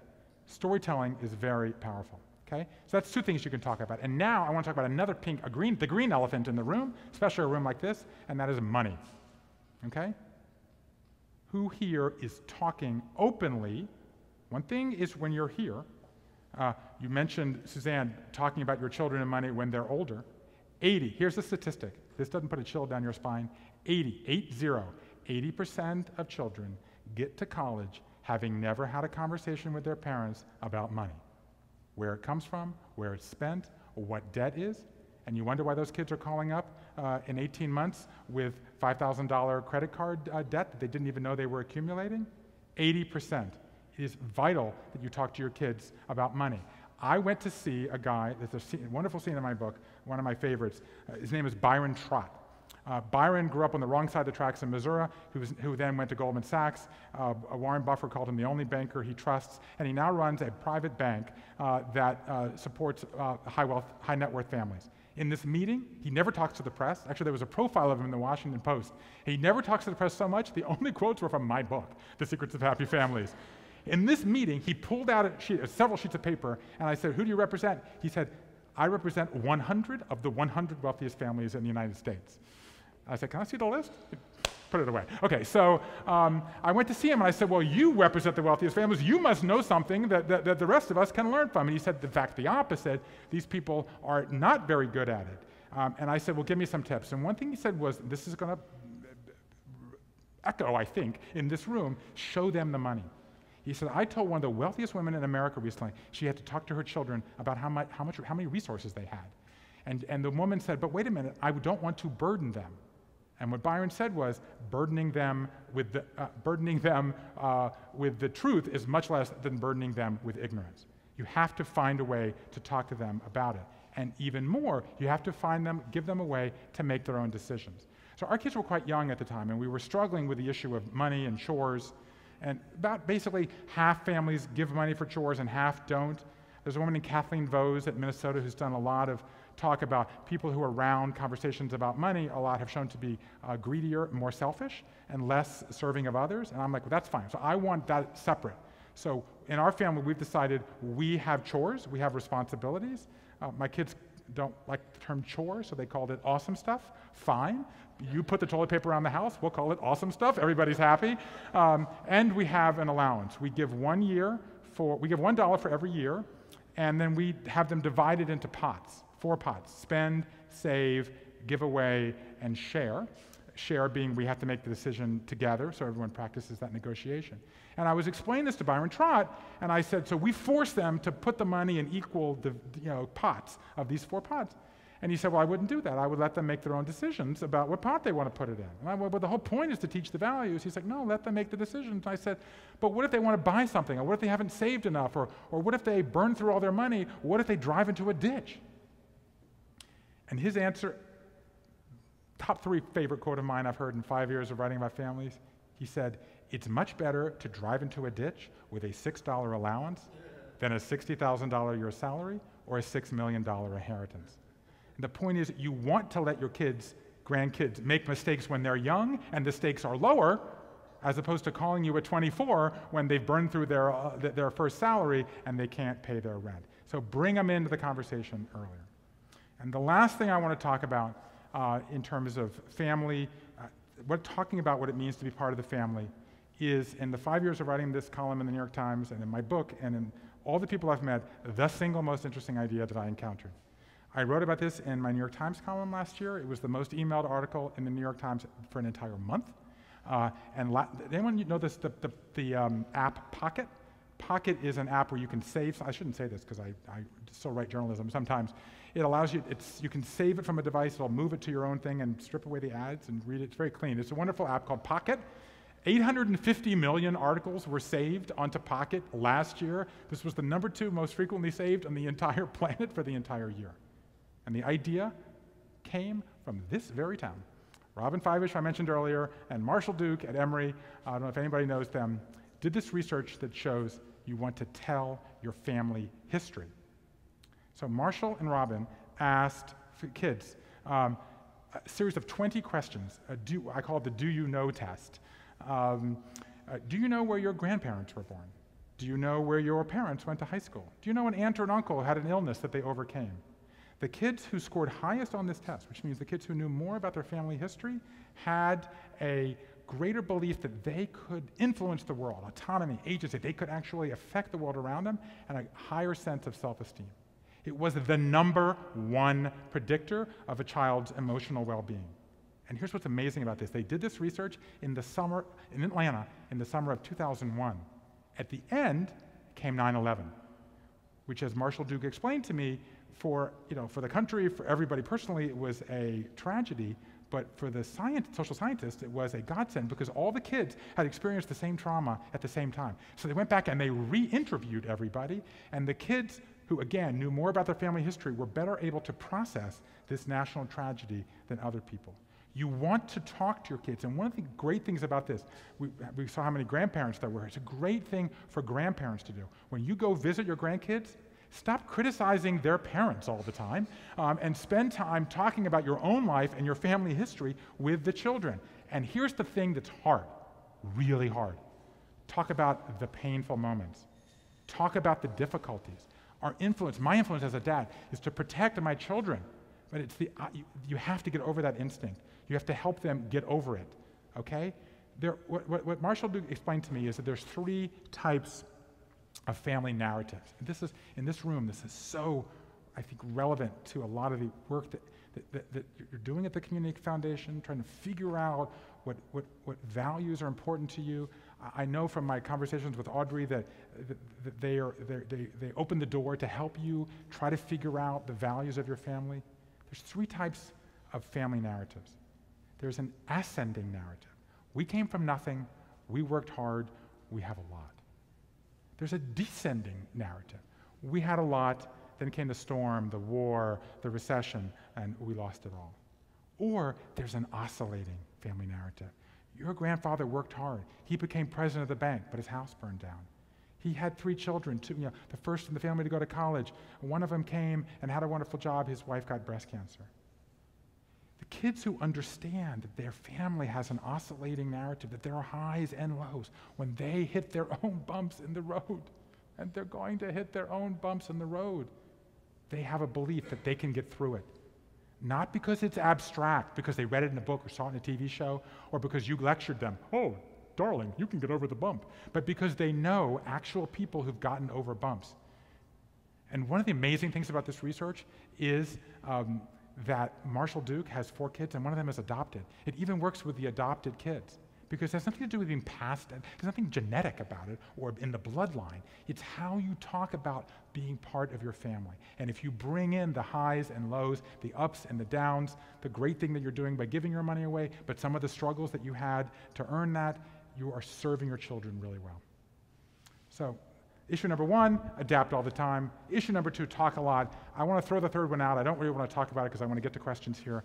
Storytelling is very powerful, okay? So that's 2 things you can talk about. And now I want to talk about the green elephant in the room, especially a room like this, and that is money, okay? Who here is talking openly? One thing is when you're here. You mentioned, Suzanne, talking about your children and money when they're older. 80, here's the statistic. This doesn't put a chill down your spine. 80% of children get to college having never had a conversation with their parents about money. Where it comes from, where it's spent, or what debt is. And you wonder why those kids are calling up in 18 months with $5,000 credit card debt that they didn't even know they were accumulating? 80%. It is vital that you talk to your kids about money. I went to see a guy, there's a wonderful scene in my book, one of my favorites. His name is Byron Trott. Byron grew up on the wrong side of the tracks in Missouri, who then went to Goldman Sachs. Warren Buffett called him the only banker he trusts, and he now runs a private bank that supports high net worth families. In this meeting, he never talks to the press. Actually, there was a profile of him in the Washington Post. He never talks to the press so much, the only quotes were from my book, The Secrets of Happy Families. In this meeting, he pulled out several sheets of paper, and I said, "Who do you represent?" He said, "I represent 100 of the 100 wealthiest families in the United States." I said, "Can I see the list?" Put it away. Okay, so I went to see him, and I said, "Well, you represent the wealthiest families. You must know something that the rest of us can learn from." And he said, "In fact, the opposite. These people are not very good at it." And I said, "Well, give me some tips." And one thing he said was, this is going to echo, I think, in this room, show them the money. He said, "I told one of the wealthiest women in America recently, she had to talk to her children about how many resources they had. And the woman said, 'But wait a minute, I don't want to burden them.' And what Byron said was, burdening them with the truth is much less than burdening them with ignorance. You have to find a way to talk to them about it. And even more, you have to give them a way to make their own decisions." So our kids were quite young at the time, and we were struggling with the issue of money and chores. And about basically half families give money for chores and half don't. There's a woman named Kathleen Vose at Minnesota who's done a lot of talk about people who are around conversations about money. A lot have shown to be greedier, more selfish, and less serving of others. And I'm like, well, that's fine. So I want that separate. So in our family, we've decided we have chores, we have responsibilities. My kids don't like the term chore, so they called it awesome stuff. Fine. You put the toilet paper around the house, we'll call it awesome stuff. Everybody's happy. And we have an allowance. We give $1 for every year, and then we have them divided into pots, 4 pots: spend, save, give away, and share. Share being we have to make the decision together, so everyone practices that negotiation. And I was explaining this to Byron Trott, and I said, so we force them to put the money in equal pots of these 4 pots. And he said, well, I wouldn't do that. I would let them make their own decisions about what pot they want to put it in. And I went, well, the whole point is to teach the values. He's like, no, let them make the decisions. And I said, but what if they want to buy something? Or what if they haven't saved enough? Or what if they burn through all their money? What if they drive into a ditch? And his answer, top 3 favorite quote of mine I've heard in 5 years of writing about families, he said, it's much better to drive into a ditch with a $6 allowance than a $60,000 a year salary or a $6 million inheritance. And the point is, you want to let your kids, grandkids, make mistakes when they're young and the stakes are lower, as opposed to calling you at 24 when they've burned through their first salary and they can't pay their rent. So bring them into the conversation earlier. And the last thing I want to talk about in terms of family, talking about what it means to be part of the family, is in the 5 years of writing this column in the New York Times and in my book and in all the people I've met, the single most interesting idea that I encountered. I wrote about this in my New York Times column last year. It was the most emailed article in the New York Times for an entire month. Anyone know this, the app Pocket? Pocket is an app where you can save, I shouldn't say this because I still write journalism sometimes. It allows you, you can save it from a device, it'll move it to your own thing and strip away the ads and read it. It's very clean. It's a wonderful app called Pocket. 850 million articles were saved onto Pocket last year. This was the #2 most frequently saved on the entire planet for the entire year. And the idea came from this very town. Robin Fivish, I mentioned earlier, and Marshall Duke at Emory, I don't know if anybody knows them, did this research that shows you want to tell your family history. So Marshall and Robin asked kids a series of 20 questions. I call it the Do You Know test. Do you know where your grandparents were born? Do you know where your parents went to high school? Do you know an aunt or an uncle had an illness that they overcame? The kids who scored highest on this test, which means the kids who knew more about their family history, had a greater belief that they could influence the world, autonomy, agency, they could actually affect the world around them, and a higher sense of self-esteem. It was the #1 predictor of a child's emotional well-being. And here's what's amazing about this. They did this research in Atlanta in the summer of 2001. At the end came 9/11, which, as Marshall Duke explained to me, for the country, for everybody personally, it was a tragedy, but for the social scientists, it was a godsend because all the kids had experienced the same trauma at the same time. So they went back and they re-interviewed everybody, and the kids who, again, knew more about their family history were better able to process this national tragedy than other people. You want to talk to your kids, and one of the great things about this, we saw how many grandparents there were. It's a great thing for grandparents to do. When you go visit your grandkids, stop criticizing their parents all the time, and spend time talking about your own life and your family history with the children. And here's the thing that's hard, really hard. Talk about the painful moments. Talk about the difficulties. My influence as a dad is to protect my children, but you have to get over that instinct. You have to help them get over it, okay? What Marshall Duke explained to me is that there's 3 types of family narratives. And this is, in this room, this is so, I think, relevant to a lot of the work that you're doing at the Community Foundation, trying to figure out what values are important to you. I know from my conversations with Audrey that they open the door to help you try to figure out the values of your family. There's 3 types of family narratives. There's an ascending narrative. We came from nothing, we worked hard, we have a lot. There's a descending narrative. We had a lot, then came the storm, the war, the recession, and we lost it all. Or there's an oscillating family narrative. Your grandfather worked hard. He became president of the bank, but his house burned down. He had 3 children, the first in the family to go to college. One of them came and had a wonderful job. His wife got breast cancer. The kids who understand that their family has an oscillating narrative, that there are highs and lows, when they hit their own bumps in the road, and they're going to hit their own bumps in the road, they have a belief that they can get through it. Not because it's abstract, because they read it in a book or saw it in a TV show, or because you lectured them, oh, darling, you can get over the bump, but because they know actual people who've gotten over bumps. And one of the amazing things about this research is that Marshall Duke has 4 kids, and one of them is adopted. It even works with the adopted kids, because it has nothing to do with being passed, there's nothing genetic about it or in the bloodline. It's how you talk about being part of your family. And if you bring in the highs and lows, the ups and the downs, the great thing that you're doing by giving your money away, but some of the struggles that you had to earn that, you are serving your children really well. So, issue number 1, adapt all the time. Issue number 2, talk a lot. I want to throw the 3rd one out. I don't really want to talk about it because I want to get to questions here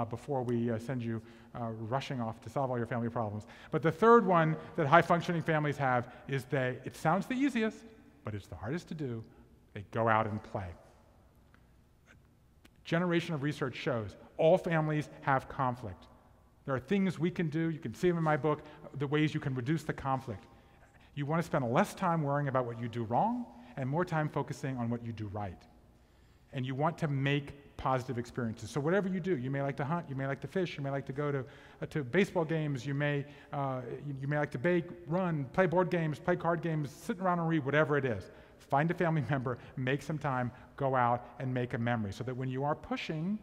before we send you rushing off to solve all your family problems. But the 3rd one that high-functioning families have is it sounds the easiest, but it's the hardest to do. They go out and play. A generation of research shows all families have conflict. There are things we can do. You can see them in my book, the ways you can reduce the conflict. You want to spend less time worrying about what you do wrong and more time focusing on what you do right. And you want to make positive experiences. So whatever you do, you may like to hunt, you may like to fish, you may like to go to baseball games, you may like to bake, run, play board games, play card games, sit around and read, whatever it is. Find a family member, make some time, go out and make a memory so that when you are pushing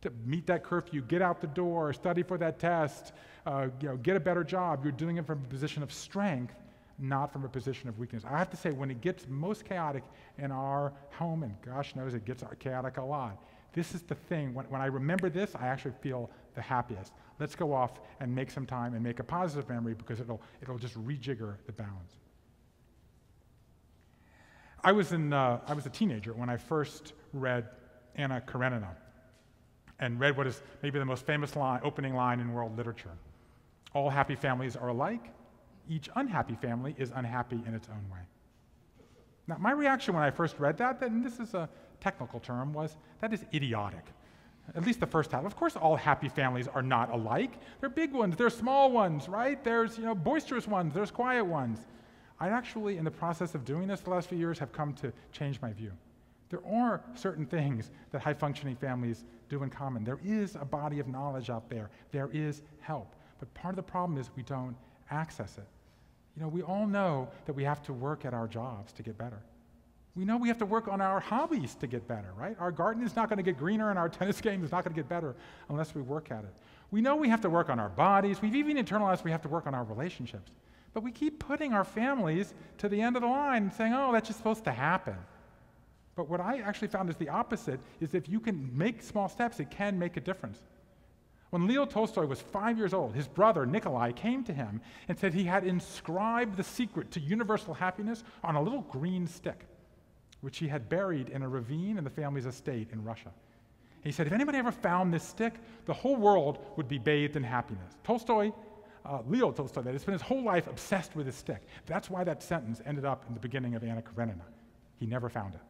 to meet that curfew, get out the door, study for that test, get a better job, you're doing it from a position of strength, not from a position of weakness. I have to say, when it gets most chaotic in our home, and gosh knows it gets chaotic a lot, this is the thing. When I remember this, I actually feel the happiest. Let's go off and make some time and make a positive memory because it'll just rejigger the balance. I was a teenager when I first read Anna Karenina and read what is maybe the most famous opening line in world literature. All happy families are alike. Each unhappy family is unhappy in its own way. Now, my reaction when I first read that, and this is a technical term, was that is idiotic. At least the first half. Of course, all happy families are not alike. There are big ones, there are small ones, right? There's boisterous ones, there's quiet ones. I actually, in the process of doing this the last few years, have come to change my view. There are certain things that high-functioning families do in common. There is a body of knowledge out there. There is help. But part of the problem is we don't access it. We all know that we have to work at our jobs to get better. We know we have to work on our hobbies to get better, right? Our garden is not going to get greener and our tennis game is not going to get better unless we work at it. We know we have to work on our bodies. We've even internalized we have to work on our relationships. But we keep putting our families to the end of the line and saying, oh, that's just supposed to happen. But what I actually found is the opposite, is if you can make small steps, it can make a difference. When Leo Tolstoy was 5 years old, his brother, Nikolai, came to him and said he had inscribed the secret to universal happiness on a little green stick. which he had buried in a ravine in the family's estate in Russia. He said, if anybody ever found this stick, the whole world would be bathed in happiness. Leo Tolstoy, that has spent his whole life obsessed with his stick. That's why that sentence ended up in the beginning of Anna Karenina. He never found it.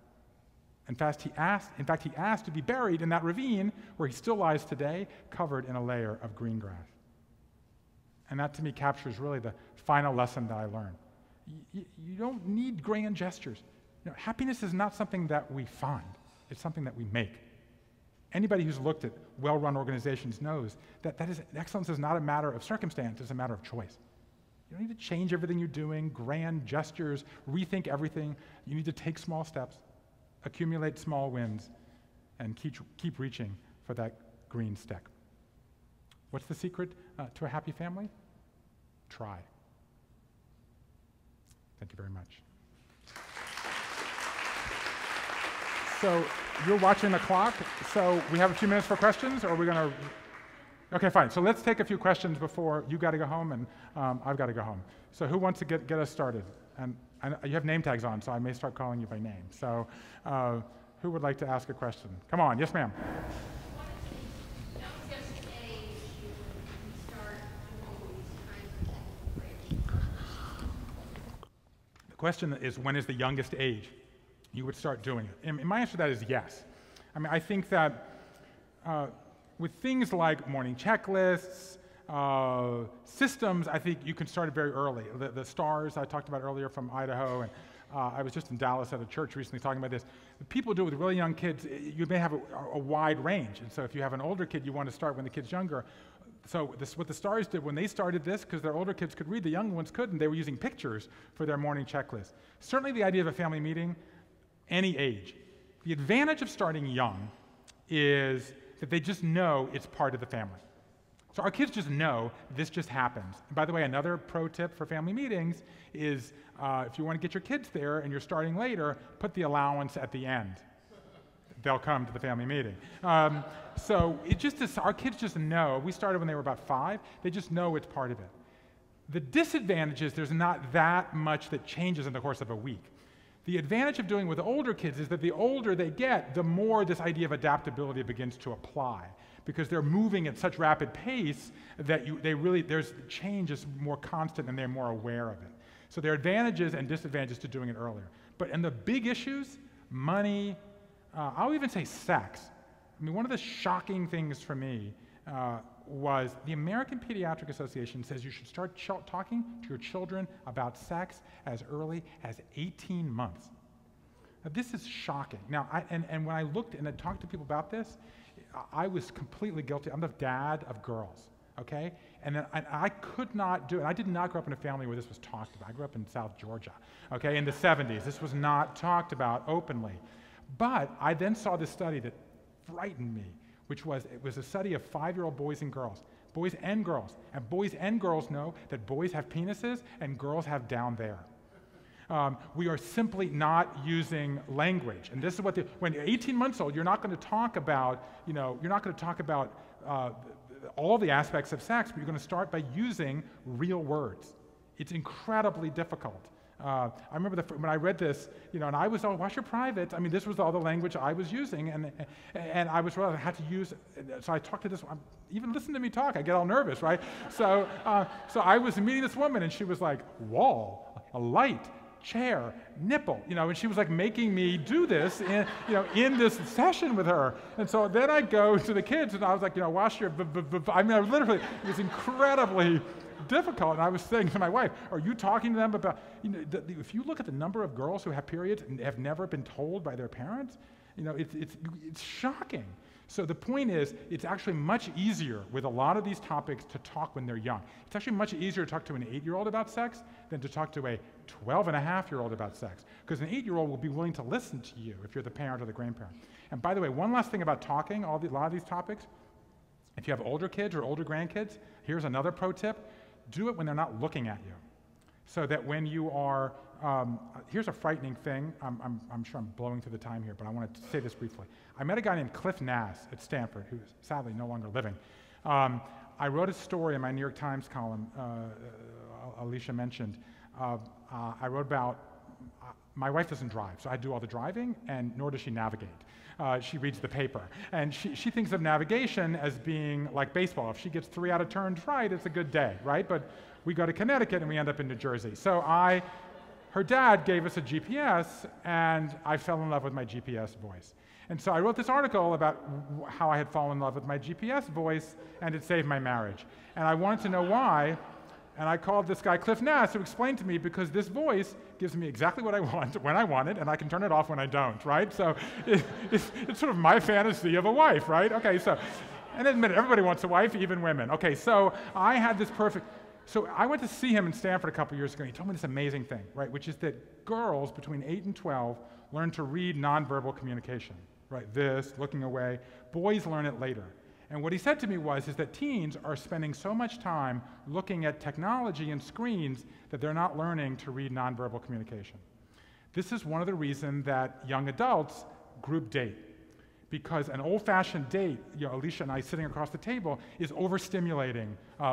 In fact, he asked to be buried in that ravine where he still lies today, covered in a layer of green grass. And that, to me, captures really the final lesson that I learned. You don't need grand gestures. Happiness is not something that we find. It's something that we make. Anybody who's looked at well-run organizations knows that excellence is not a matter of circumstance, it's a matter of choice. You don't need to change everything you're doing, grand gestures, rethink everything. You need to take small steps, accumulate small wins, and keep reaching for that green stick. What's the secret to a happy family? Try. Thank you very much. So you're watching the clock, so we have a few minutes for questions, or are we going to? Okay, fine. So let's take a few questions before you got to go home and I've got to go home. So who wants to get us started? And you have name tags on, so I may start calling you by name. So who would like to ask a question? Come on. Yes, ma'am. The question is, when is the youngest age you would start doing it? And my answer to that is yes. I mean, I think that with things like morning checklists, systems, I think you can start it very early. The stars I talked about earlier from Idaho, and I was just in Dallas at a church recently talking about this. People do it with really young kids. You may have a wide range, and so if you have an older kid, you want to start when the kid's younger. So what the stars did when they started this, because their older kids could read, the young ones couldn't, they were using pictures for their morning checklist. Certainly the idea of a family meeting, any age. The advantage of starting young is that they just know it's part of the family. So our kids just know this just happens. And by the way, another pro tip for family meetings is if you want to get your kids there and you're starting later, put the allowance at the end. They'll come to the family meeting. So it just is, our kids just know. We started when they were about 5. They just know it's part of it. The disadvantage is there's not that much that changes in the course of a week. The advantage of doing it with older kids is that the older they get, the more this idea of adaptability begins to apply, because they're moving at such rapid pace that there's change is more constant and they're more aware of it. So there are advantages and disadvantages to doing it earlier. But in the big issues, money, I'll even say sex. I mean, one of the shocking things for me was the American Pediatric Association says you should start talking to your children about sex as early as 18 months. Now, this is shocking. Now, and when I looked and I talked to people about this, I was completely guilty. I'm the dad of girls, okay? And I could not do it. I did not grow up in a family where this was talked about. I grew up in South Georgia, okay, in the 70s. This was not talked about openly. But I then saw this study that frightened me, which was a study of 5-year-old boys and girls. Boys and girls. And boys and girls know that boys have penises and girls have down there. We are simply not using language. And this is what when you're 18 months old, you're not going to talk about, all the aspects of sex, but you're going to start by using real words. It's incredibly difficult. I remember when I read this, and I was, wash your privates. I mean, this was all the language I was using, and I was, I had to use, so I talked to this, even listen to me talk, I get all nervous, right? So I was meeting this woman, and she was like, wall, a light, chair, nipple, and she was like making me do this in this session with her. And so then I go to the kids, and I was like, wash your, I mean, I literally, it was incredibly difficult. And I was saying to my wife, are you talking to them about, if you look at the number of girls who have periods and have never been told by their parents, it's shocking. So the point is, it's actually much easier with a lot of these topics to talk when they're young. It's actually much easier to talk to an 8-year-old about sex than to talk to a 12-and-a-half-year-old about sex, because an 8-year-old will be willing to listen to you if you're the parent or the grandparent. And by the way, one last thing about talking, a lot of these topics, if you have older kids or older grandkids, here's another pro tip. Do it when they're not looking at you. So that when you are, here's a frightening thing. I'm sure I'm blowing through the time here, but I want to say this briefly. I met a guy named Cliff Nass at Stanford, who's sadly no longer living. I wrote a story in my New York Times column, Alicia mentioned. I wrote about my wife doesn't drive, so I do all the driving, and nor does she navigate. She reads the paper. And she thinks of navigation as being like baseball. If she gets 3 out of turns right, it's a good day, right? But we go to Connecticut and we end up in New Jersey. So her dad gave us a GPS, and I fell in love with my GPS voice. And so I wrote this article about how I had fallen in love with my GPS voice, and it saved my marriage. And I wanted to know why, and I called this guy Cliff Nass, who explained to me, because this voice gives me exactly what I want when I want it, and I can turn it off when I don't, right? So it's sort of my fantasy of a wife, right? Okay, so, and admit it, everybody wants a wife, even women. Okay, so I had this perfect, so I went to see him in Stanford a couple years ago, and he told me this amazing thing, right? Which is that girls between 8 and 12 learn to read nonverbal communication, right? This, looking away. Boys learn it later. And what he said to me is that teens are spending so much time looking at technology and screens that they're not learning to read nonverbal communication. This is one of the reasons that young adults group date. Because an old-fashioned date, Alicia and I sitting across the table, is overstimulating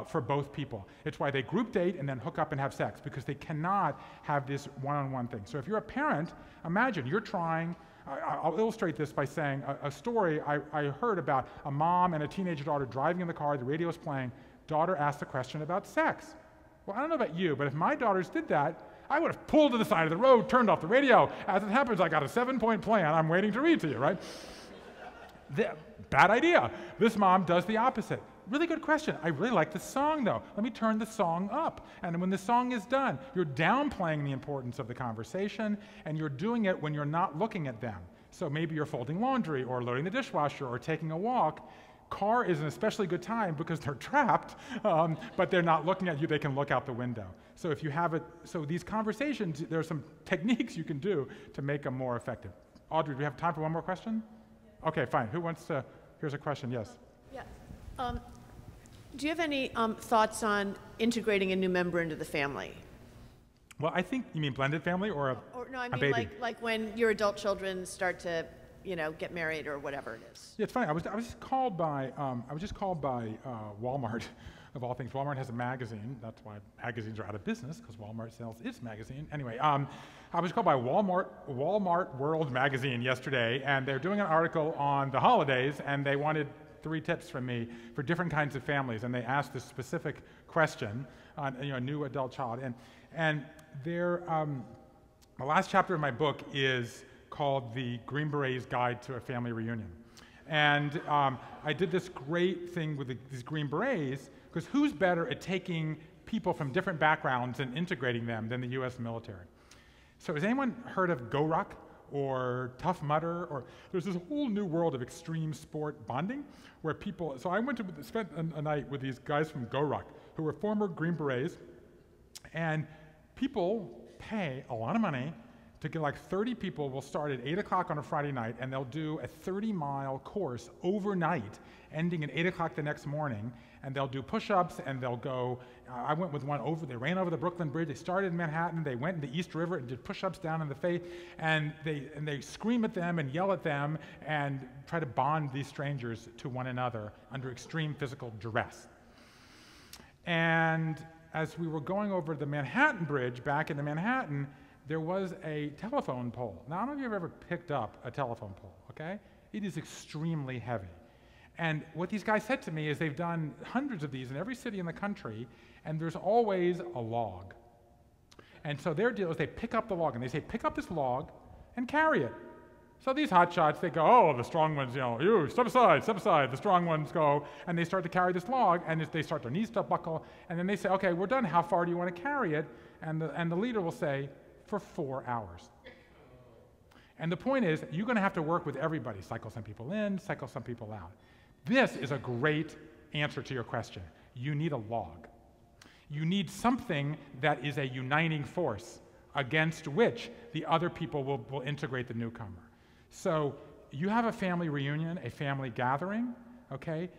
for both people. It's why they group date and then hook up and have sex, because they cannot have this one-on-one thing. So if you're a parent, imagine you're trying. I'll illustrate this by saying a story I heard about a mom and a teenage daughter driving in the car, the radio's playing, daughter asked a question about sex. Well, I don't know about you, but if my daughters did that, I would have pulled to the side of the road, turned off the radio. As it happens, I got a 7-point plan I'm waiting to read to you, right? Bad idea. This mom does the opposite. Really good question. I really like this song, though. Let me turn the song up. And when the song is done, you're downplaying the importance of the conversation, and you're doing it when you're not looking at them. So maybe you're folding laundry, or loading the dishwasher, or taking a walk. Car is an especially good time because they're trapped, but they're not looking at you. They can look out the window. So if you have it, so these conversations, there are some techniques you can do to make them more effective. Audrey, do we have time for one more question? Okay, fine. Who wants to? Here's a question. Yes. Yeah. Do you have any thoughts on integrating a new member into the family? Well, I think you mean blended family or No, I a mean baby? like when your adult children start to, get married or whatever it is. Yeah, it's funny. I was just called by Walmart, of all things. Walmart has a magazine. That's why magazines are out of business, because Walmart sells its magazine. Anyway, I was called by Walmart World magazine yesterday, and they're doing an article on the holidays, and they wanted 3 tips from me for different kinds of families, and they asked this specific question on a new adult child. And the last chapter of my book is called The Green Beret's Guide to a Family Reunion. And I did this great thing with these Green Berets, because who's better at taking people from different backgrounds and integrating them than the US military? So has anyone heard of GORUCK or Tough Mudder? Or there's this whole new world of extreme sport bonding where people, so I went to spend a night with these guys from GORUCK who were former Green Berets, and people pay a lot of money to get like 30 people will start at 8 o'clock on a Friday night, and they'll do a 30-mile course overnight, ending at 8 o'clock the next morning, and they'll do push-ups, and they'll go, I went with one they ran over the Brooklyn Bridge, they started in Manhattan, they went in the East River and did push-ups down in the face, and they scream at them and yell at them and try to bond these strangers to one another under extreme physical duress. And as we were going over the Manhattan Bridge back into Manhattan, there was a telephone pole. Now, I don't know if you've ever picked up a telephone pole, okay? It is extremely heavy. And what these guys said to me is they've done hundreds of these in every city in the country, and there's always a log. And so their deal is they pick up the log, and they say, pick up this log and carry it. So these hotshots, they go, oh, the strong ones, you, step aside, step aside. The strong ones go, and they start to carry this log, and they start their knees to buckle, and then they say, okay, we're done. How far do you want to carry it? And the leader will say, for 4 hours. And the point is, you're going to have to work with everybody. Cycle some people in, cycle some people out. This is a great answer to your question. You need a log. You need something that is a uniting force against which the other people will integrate the newcomer. So you have a family reunion, a family gathering, okay?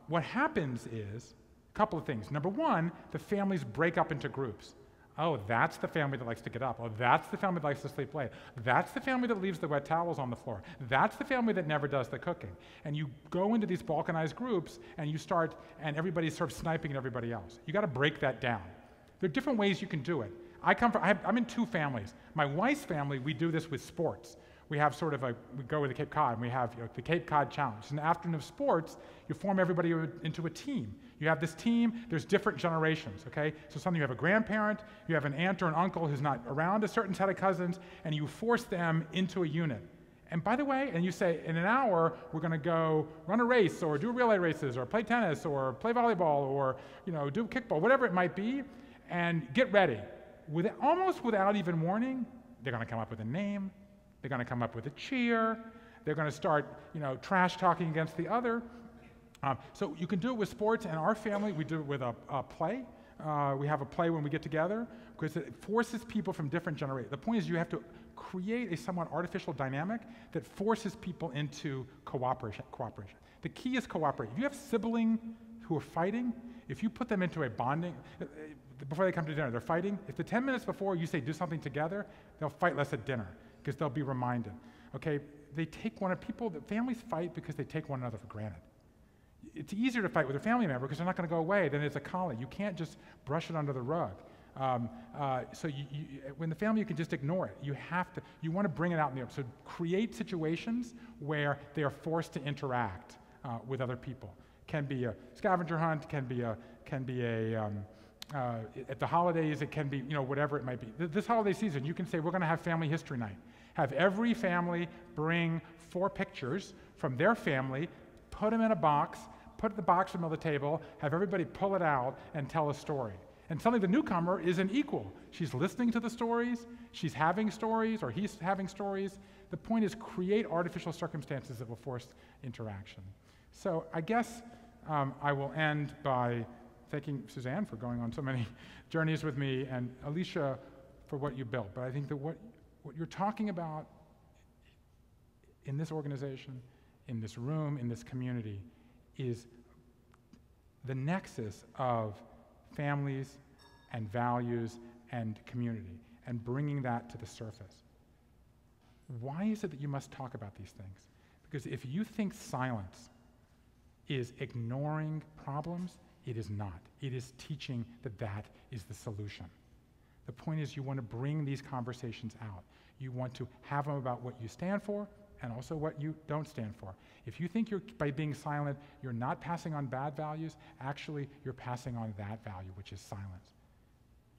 What happens is a couple of things. Number one, the families break up into groups. Oh, that's the family that likes to get up. Oh, that's the family that likes to sleep late. That's the family that leaves the wet towels on the floor. That's the family that never does the cooking. And you go into these balkanized groups, and you start, and everybody's sort of sniping at everybody else. You got to break that down. There are different ways you can do it. I'm in two families. My wife's family, we do this with sports. We have sort of we go to Cape Cod and we have the Cape Cod Challenge. In the afternoon of sports, you form everybody into a team. You have this team, there's different generations, okay? So something you have a grandparent, you have an aunt or an uncle who's not around, a certain set of cousins, and you force them into a unit. And by the way, and you say, in an hour, we're gonna go run a race or do relay races or play tennis or play volleyball or do kickball, whatever it might be, and get ready. Almost without even warning, they're gonna come up with a name, they're gonna come up with a cheer, they're gonna start trash talking against the other. So you can do it with sports, and our family, we do it with a play. We have a play when we get together, because it forces people from different generations. The point is you have to create a somewhat artificial dynamic that forces people into cooperation. The key is cooperate. If you have siblings who are fighting, if you put them into a bonding, before they come to dinner, they're fighting. If the 10 minutes before you say do something together, they'll fight less at dinner, because they'll be reminded. Okay, families fight because they take one another for granted. It's easier to fight with a family member because they're not going to go away than it's a colleague. You can't just brush it under the rug. When the family, you can just ignore it. You want to bring it out in the open. So create situations where they are forced to interact with other people. Can be a scavenger hunt, can be at the holidays, it can be, whatever it might be. This holiday season, you can say, we're going to have family history night. Have every family bring 4 pictures from their family, put them in a box, put the box in the middle of the table, have everybody pull it out and tell a story. And suddenly the newcomer is an equal. She's listening to the stories, she's having stories, or he's having stories. The point is create artificial circumstances that will force interaction. So I guess I will end by thanking Suzanne for going on so many journeys with me, and Alicia for what you built. But I think that what you're talking about in this organization, in this room, in this community, is the nexus of families and values and community, and bringing that to the surface. Why is it that you must talk about these things? Because if you think silence is ignoring problems, it is not. It is teaching that is the solution. The point is you want to bring these conversations out. You want to have them about what you stand for and also what you don't stand for. If you think by being silent, you're not passing on bad values, actually you're passing on that value, which is silence.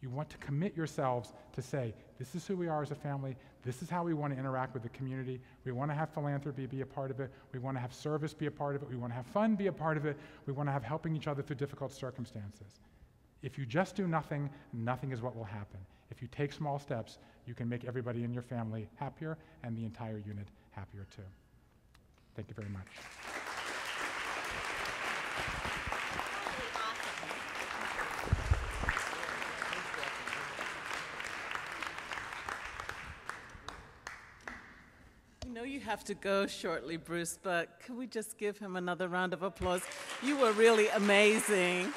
You want to commit yourselves to say, this is who we are as a family, this is how we want to interact with the community, we want to have philanthropy be a part of it, we want to have service be a part of it, we want to have fun be a part of it, we want to have helping each other through difficult circumstances. If you just do nothing, nothing is what will happen. If you take small steps, you can make everybody in your family happier and the entire unit happier too. Thank you very much. I know you have to go shortly, Bruce, but could we just give him another round of applause? You were really amazing.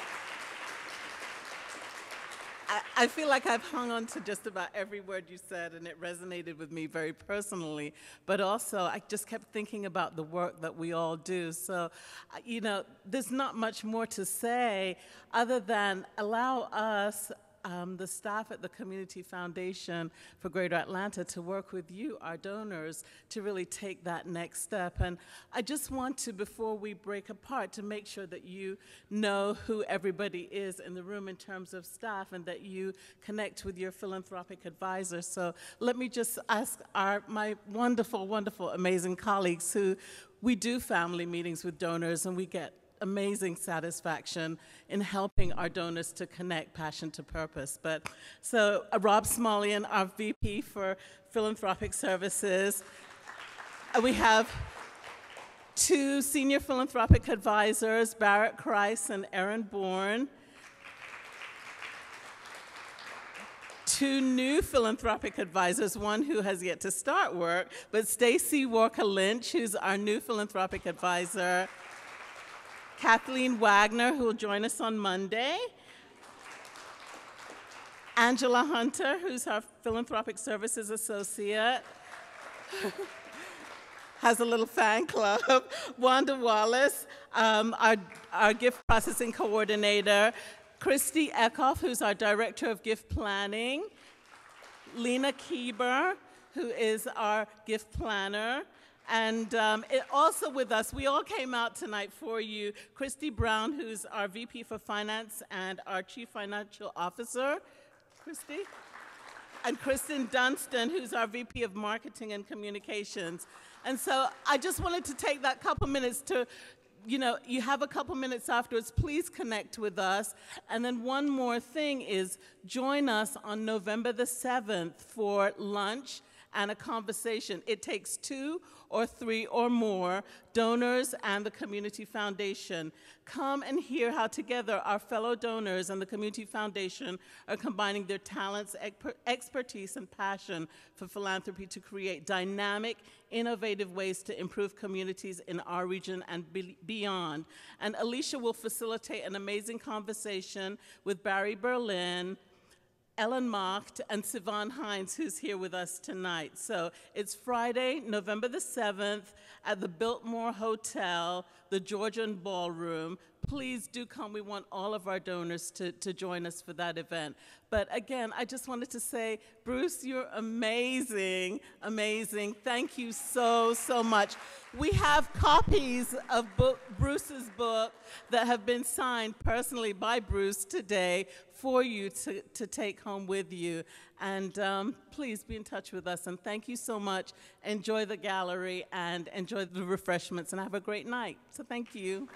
I feel like I've hung on to just about every word you said, and it resonated with me very personally, but also I just kept thinking about the work that we all do. So, there's not much more to say other than allow us, the staff at the Community Foundation for Greater Atlanta, to work with you, our donors, to really take that next step. And I just want to, before we break apart, to make sure that you know who everybody is in the room in terms of staff, and that you connect with your philanthropic advisor. So let me just ask my wonderful, wonderful, amazing colleagues who we do family meetings with donors, and we get amazing satisfaction in helping our donors to connect passion to purpose. So Rob Smolian, our VP for Philanthropic Services. We have 2 senior philanthropic advisors, Barrett Kreis and Erin Bourne. 2 new philanthropic advisors, one who has yet to start work, but Stacy Walker-Lynch, who's our new philanthropic advisor. Kathleen Wagner, who will join us on Monday. Angela Hunter, who's our Philanthropic Services Associate. Has a little fan club. Wanda Wallace, our gift processing coordinator. Christy Eckhoff, who's our Director of Gift Planning. Lena Kieber, who is our gift planner. And also with us, we all came out tonight for you, Christy Brown, who's our VP for Finance and our Chief Financial Officer. Christy? And Kristen Dunstan, who's our VP of Marketing and Communications. And so I just wanted to take that couple minutes to, you have a couple minutes afterwards, please connect with us. And then one more thing is join us on November the 7th for lunch and a conversation. It takes 2 or 3 or more donors and the Community Foundation. Come and hear how together our fellow donors and the Community Foundation are combining their talents, expertise, and passion for philanthropy to create dynamic, innovative ways to improve communities in our region and beyond. And Alicia will facilitate an amazing conversation with Barry Berlin, Ellen Macht, and Sivan Hines, who's here with us tonight. So it's Friday, November the 7th, at the Biltmore Hotel, the Georgian Ballroom. Please do come. We want all of our donors to join us for that event. But again, I just wanted to say, Bruce, you're amazing, amazing. Thank you so, so much. We have copies of Bruce's book that have been signed personally by Bruce today for you to take home with you. And please be in touch with us. And thank you so much. Enjoy the gallery and enjoy the refreshments and have a great night. So thank you.